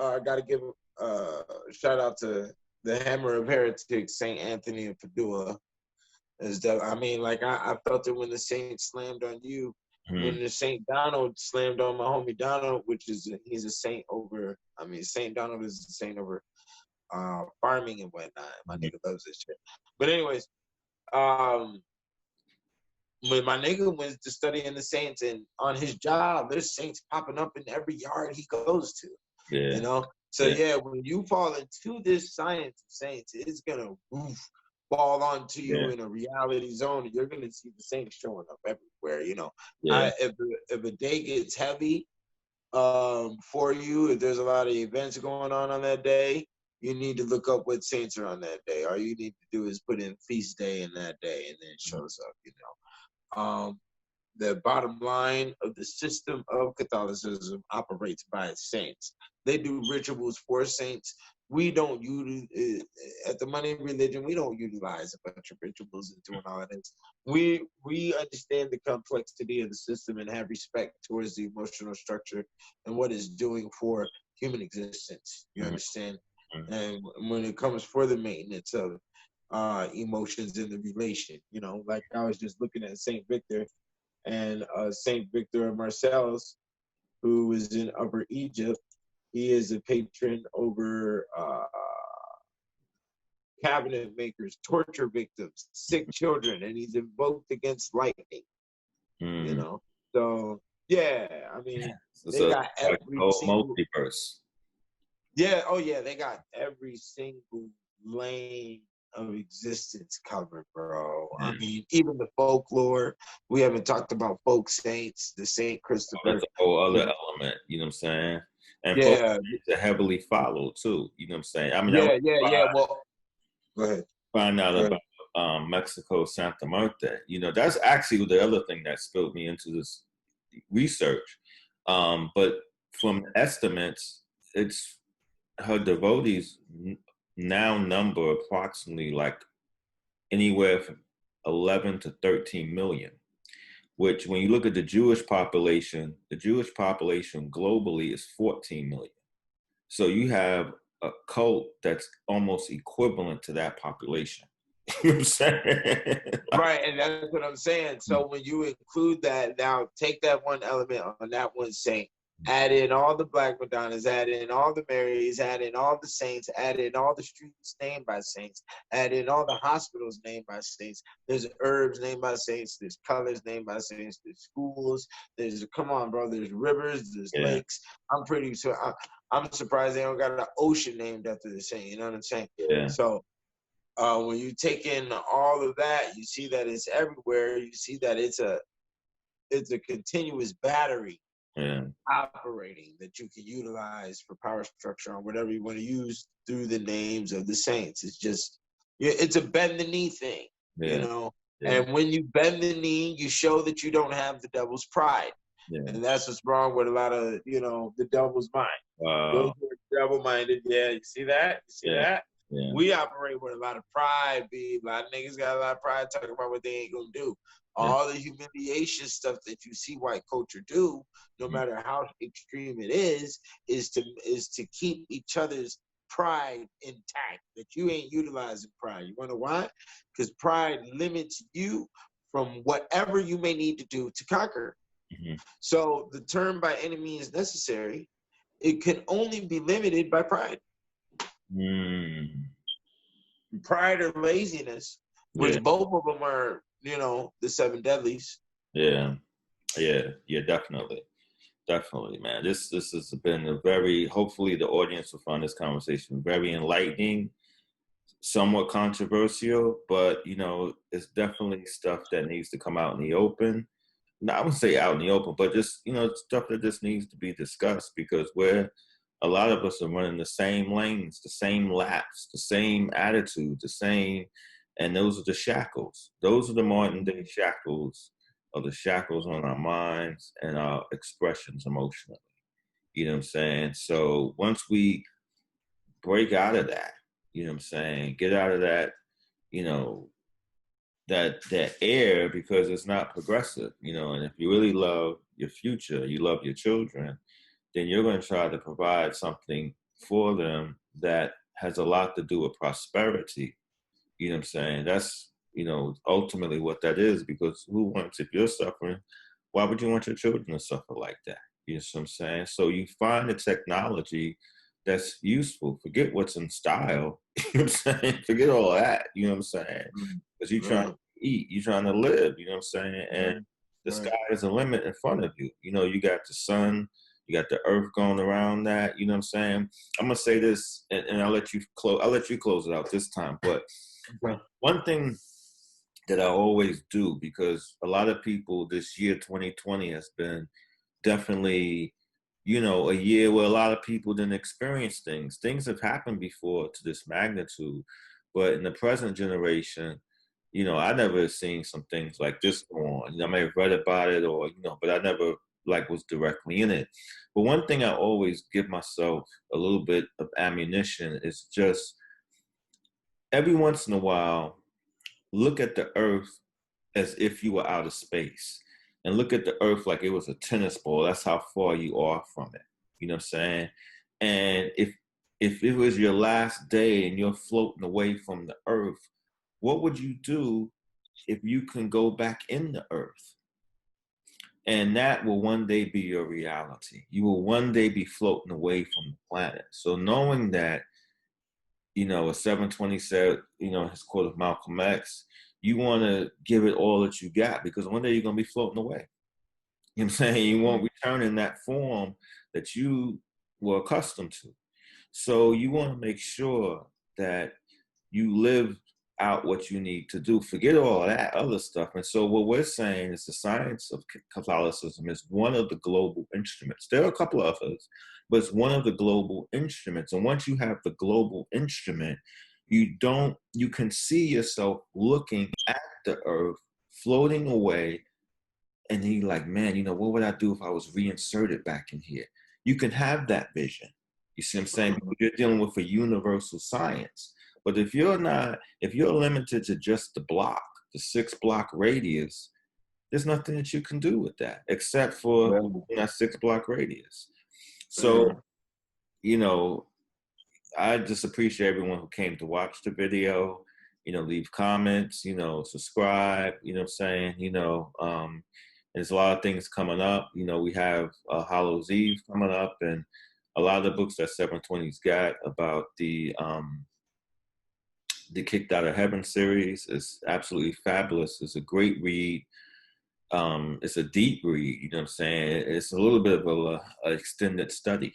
I gotta give a shout out to the Hammer of Heretics, Saint Anthony of Padua. I felt it when the Saint slammed on you, when the Saint Donald slammed on my homie Donald, he's a saint over. Saint Donald is a saint over farming and whatnot. My nigga loves this shit. But anyways, when my nigga went to study in the saints, and on his job, there's saints popping up in every yard he goes to. Yeah. So when you fall into this science of saints, it's gonna fall onto you Yeah. in a reality zone, you're going to see the saints showing up everywhere. You know, Yeah. if a day gets heavy for you, if there's a lot of events going on that day, you need to look up what saints are on that day. All you need to do is put in feast day in that day, and then it shows up. You know, the bottom line of the system of Catholicism operates by its saints. They do rituals for saints. We don't use at the money religion. We don't utilize a bunch of rituals and doing all of this. We understand the complexity of the system and have respect towards the emotional structure and what it's doing for human existence. You understand? And when it comes for the maintenance of emotions in the relation, you know, like I was just looking at Saint Victor and Saint Victor of Marseilles, who was in Upper Egypt. He is a patron over cabinet makers, torture victims, sick children, and he's invoked against lightning. You know, so yeah, I mean, they got every single multiverse. Yeah, oh yeah, they got every single lane of existence covered, bro. I mean, even the folklore. We haven't talked about folk saints, the Saint Christopher. That's a whole other element, you know what I'm saying? And folk saints are heavily followed too, you know what I'm saying? I mean, Well, go ahead. Find out about Mexico, Santa Muerte. You know, that's actually the other thing that spilled me into this research. But from estimates, it's her devotees now number approximately like anywhere from 11 to 13 million, which when you look at the Jewish population globally is 14 million. So you have a cult that's almost equivalent to that population. You know what I'm saying? Right, and that's what I'm saying. So when you include that, now take that one element on that one saint, add in all the Black Madonnas, add in all the Marys, add in all the saints, add in all the streets named by saints, add in all the hospitals named by saints. There's herbs named by saints, there's colors named by saints, there's schools, come on, bro, there's rivers, there's lakes. I'm pretty sure, I'm surprised they don't got an ocean named after the saint, you know what I'm saying? Yeah. So when you take in all of that, you see that it's everywhere. You see that it's a continuous battery operating that you can utilize for power structure on whatever you want to use through the names of the saints. It's just, it's a bend the knee thing, you know? And when you bend the knee, you show that you don't have the devil's pride. And that's what's wrong with a lot of, the devil's mind. Those who are devil-minded, you see that? You see that? Yeah. We operate with a lot of pride, A lot of niggas got a lot of pride talking about what they ain't gonna do. All the humiliation stuff that you see white culture do, no matter how extreme it is to keep each other's pride intact, that you ain't utilizing pride. You wanna know why? Because pride limits you from whatever you may need to do to conquer. So the term by any means necessary, it can only be limited by pride. Pride or laziness, which both of them are, the seven deadlies. Yeah, definitely, man. This has been hopefully the audience will find this conversation very enlightening, somewhat controversial, but it's definitely stuff that needs to come out in the open. No, I wouldn't say out in the open, but just stuff that just needs to be discussed, because a lot of us are running the same lanes, the same laps, the same attitude, and those are the shackles. Those are the modern day shackles, or the shackles on our minds and our expressions emotionally. You know what I'm saying? So once we break out of that, you know what I'm saying, get out of that, that air, because it's not progressive, and if you really love your future, you love your children, then you're going to try to provide something for them that has a lot to do with prosperity. You know what I'm saying? That's, ultimately what that is, because if you're suffering, why would you want your children to suffer like that? You know what I'm saying? So you find the technology that's useful. Forget what's in style. You know what I'm saying? Forget all that. You know what I'm saying? Because you're trying to eat, you're trying to live. You know what I'm saying? And the sky is a limit in front of you. You got the sun, you got the earth going around that. You know what I'm saying? I'm gonna say this, and I'll let you close. I'll let you close it out this time. But Okay. One thing that I always do, because a lot of people this year, 2020, has been definitely, a year where a lot of people didn't experience things. Things have happened before to this magnitude, but in the present generation, I never seen some things like this go on. I may have read about it or, but I never like was directly in it. But one thing I always give myself a little bit of ammunition is just every once in a while, look at the earth as if you were out of space and look at the earth like it was a tennis ball. That's how far you are from it. You know what I'm saying? And if it was your last day and you're floating away from the earth, what would you do if you can go back in the earth? And that will one day be your reality. You will one day be floating away from the planet. So knowing that, a 727, his quote of Malcolm X, you want to give it all that you got because one day you're going to be floating away. You know what I'm saying? You won't return in that form that you were accustomed to. So you want to make sure that you live out what you need to do. Forget all that other stuff. And so what we're saying is the science of Catholicism is one of the global instruments. There are a couple of others, but it's one of the global instruments. And once you have the global instrument, you can see yourself looking at the earth, floating away, and then you're like, man, what would I do if I was reinserted back in here? You can have that vision. You see what I'm saying? Because you're dealing with a universal science. But if you're limited to just the block, the 6-block radius, there's nothing that you can do with that except for that 6-block radius. So, I just appreciate everyone who came to watch the video, leave comments, subscribe, you know what I'm saying? There's a lot of things coming up. We have Hallows Eve coming up, and a lot of the books that 720's got about the Kicked Out of Heaven series is absolutely fabulous. It's a great read. It's a deep read, you know what I'm saying? It's a little bit of a extended study,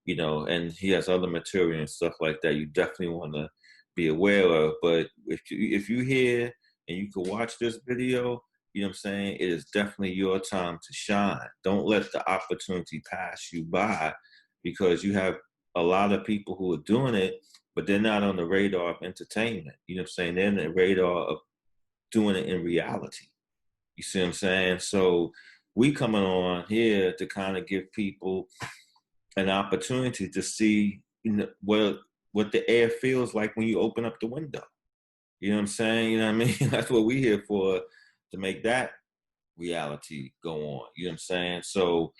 and he has other material and stuff like that you definitely want to be aware of. But if you hear and you can watch this video, you know what I'm saying, it is definitely your time to shine. Don't let the opportunity pass you by because you have a lot of people who are doing it, but they're not on the radar of entertainment. You know what I'm saying? They're on the radar of doing it in reality. You see what I'm saying? So we coming on here to kind of give people an opportunity to see what the air feels like when you open up the window. You know what I'm saying? You know what I mean? That's what we're here for, to make that reality go on. You know what I'm saying? So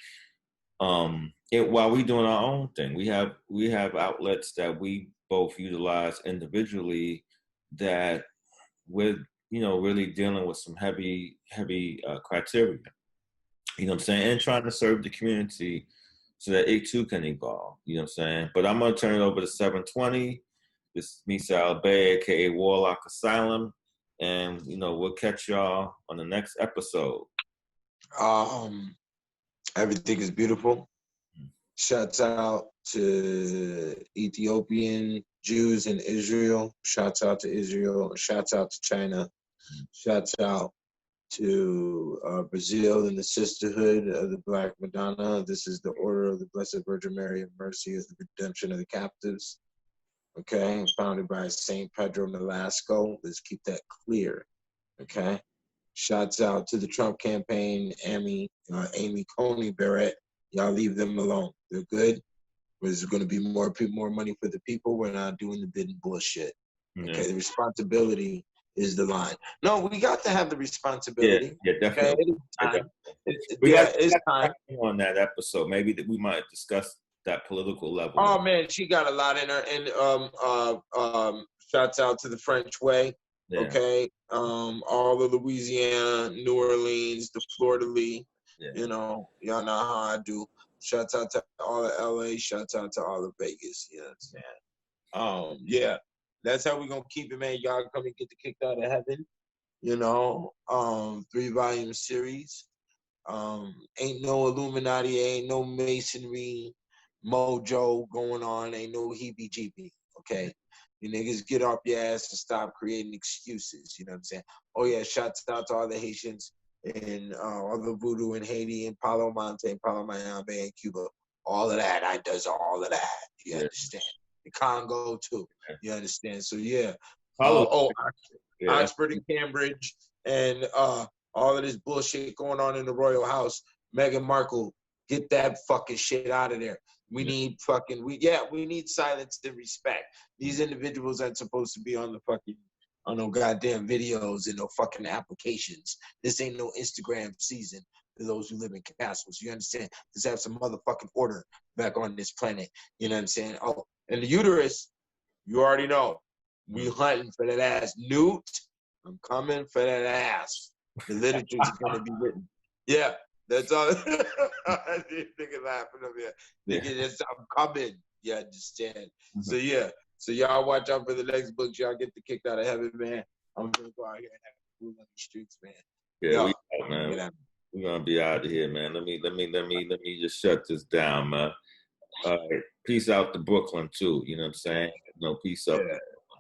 while we doing our own thing, we have outlets that we both utilize individually that we're really dealing with some heavy criteria. You know what I'm saying? And trying to serve the community so that it too can evolve. You know what I'm saying? But I'm gonna turn it over to 720. This is me, Sal Bay, aka Warlock Asylum. And we'll catch y'all on the next episode. Everything is beautiful. Shouts out to Ethiopian Jews in Israel. Shouts out to Israel. Shouts out to China. Shouts out to Brazil and the Sisterhood of the Black Madonna. This is the Order of the Blessed Virgin Mary of Mercy as the redemption of the captives. Okay, founded by Saint Pedro Nolasco. Let's keep that clear. Okay. Shouts out to the Trump campaign, Amy Coney Barrett. Y'all leave them alone. They're good. There's going to be more money for the people. We're not doing the bidding bullshit. Okay, yeah. The responsibility is the line. No, we got to have the responsibility. Yeah, definitely. Okay? It's time on that episode. Maybe that we might discuss that political level. Oh man, she got a lot in her. And shouts out to the French Way. Yeah. Okay, all of Louisiana, New Orleans, the Florida Lee. Yeah. Y'all know how I do. Shouts out to all of LA. Shouts out to all of Vegas. You know what I'm saying? Yeah, that's how we gonna keep it, man. Y'all come and get the Kicked Out of Heaven. 3-volume series. Ain't no Illuminati, ain't no Masonry, mojo going on, ain't no heebie-jeebie. Okay. You niggas get off your ass and stop creating excuses. You know what I'm saying? Oh yeah, shouts out to all the Haitians and all the voodoo in Haiti and Palo Monte, Palo Mayambe and Cuba. All of that. I does all of that. You understand? The Congo too. You understand? So yeah. Oxford and Cambridge and all of this bullshit going on in the royal house. Meghan Markle, get that fucking shit out of there. We need silence and respect. These individuals aren't supposed to be on the fucking no goddamn videos and no fucking applications. This ain't no Instagram season for those who live in castles. You understand? Let's have some motherfucking order back on this planet. You know what I'm saying? Oh, and the uterus, you already know. We hunting for that ass. Newt, I'm coming for that ass. The literature's gonna be written. Yeah, that's all. Nigga laughing over here. Nigga, that's I'm coming. You understand? So yeah. So y'all watch out for the next books. Y'all get the kicked out of heaven, man. I'm gonna go out here and have a food on the streets, man. Yeah, we out, man. We're gonna be out of here, man. Let me just shut this down, man. All right. Peace out to Brooklyn too. You know what I'm saying? No, peace up.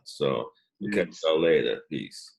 So we'll catch y'all later. Peace.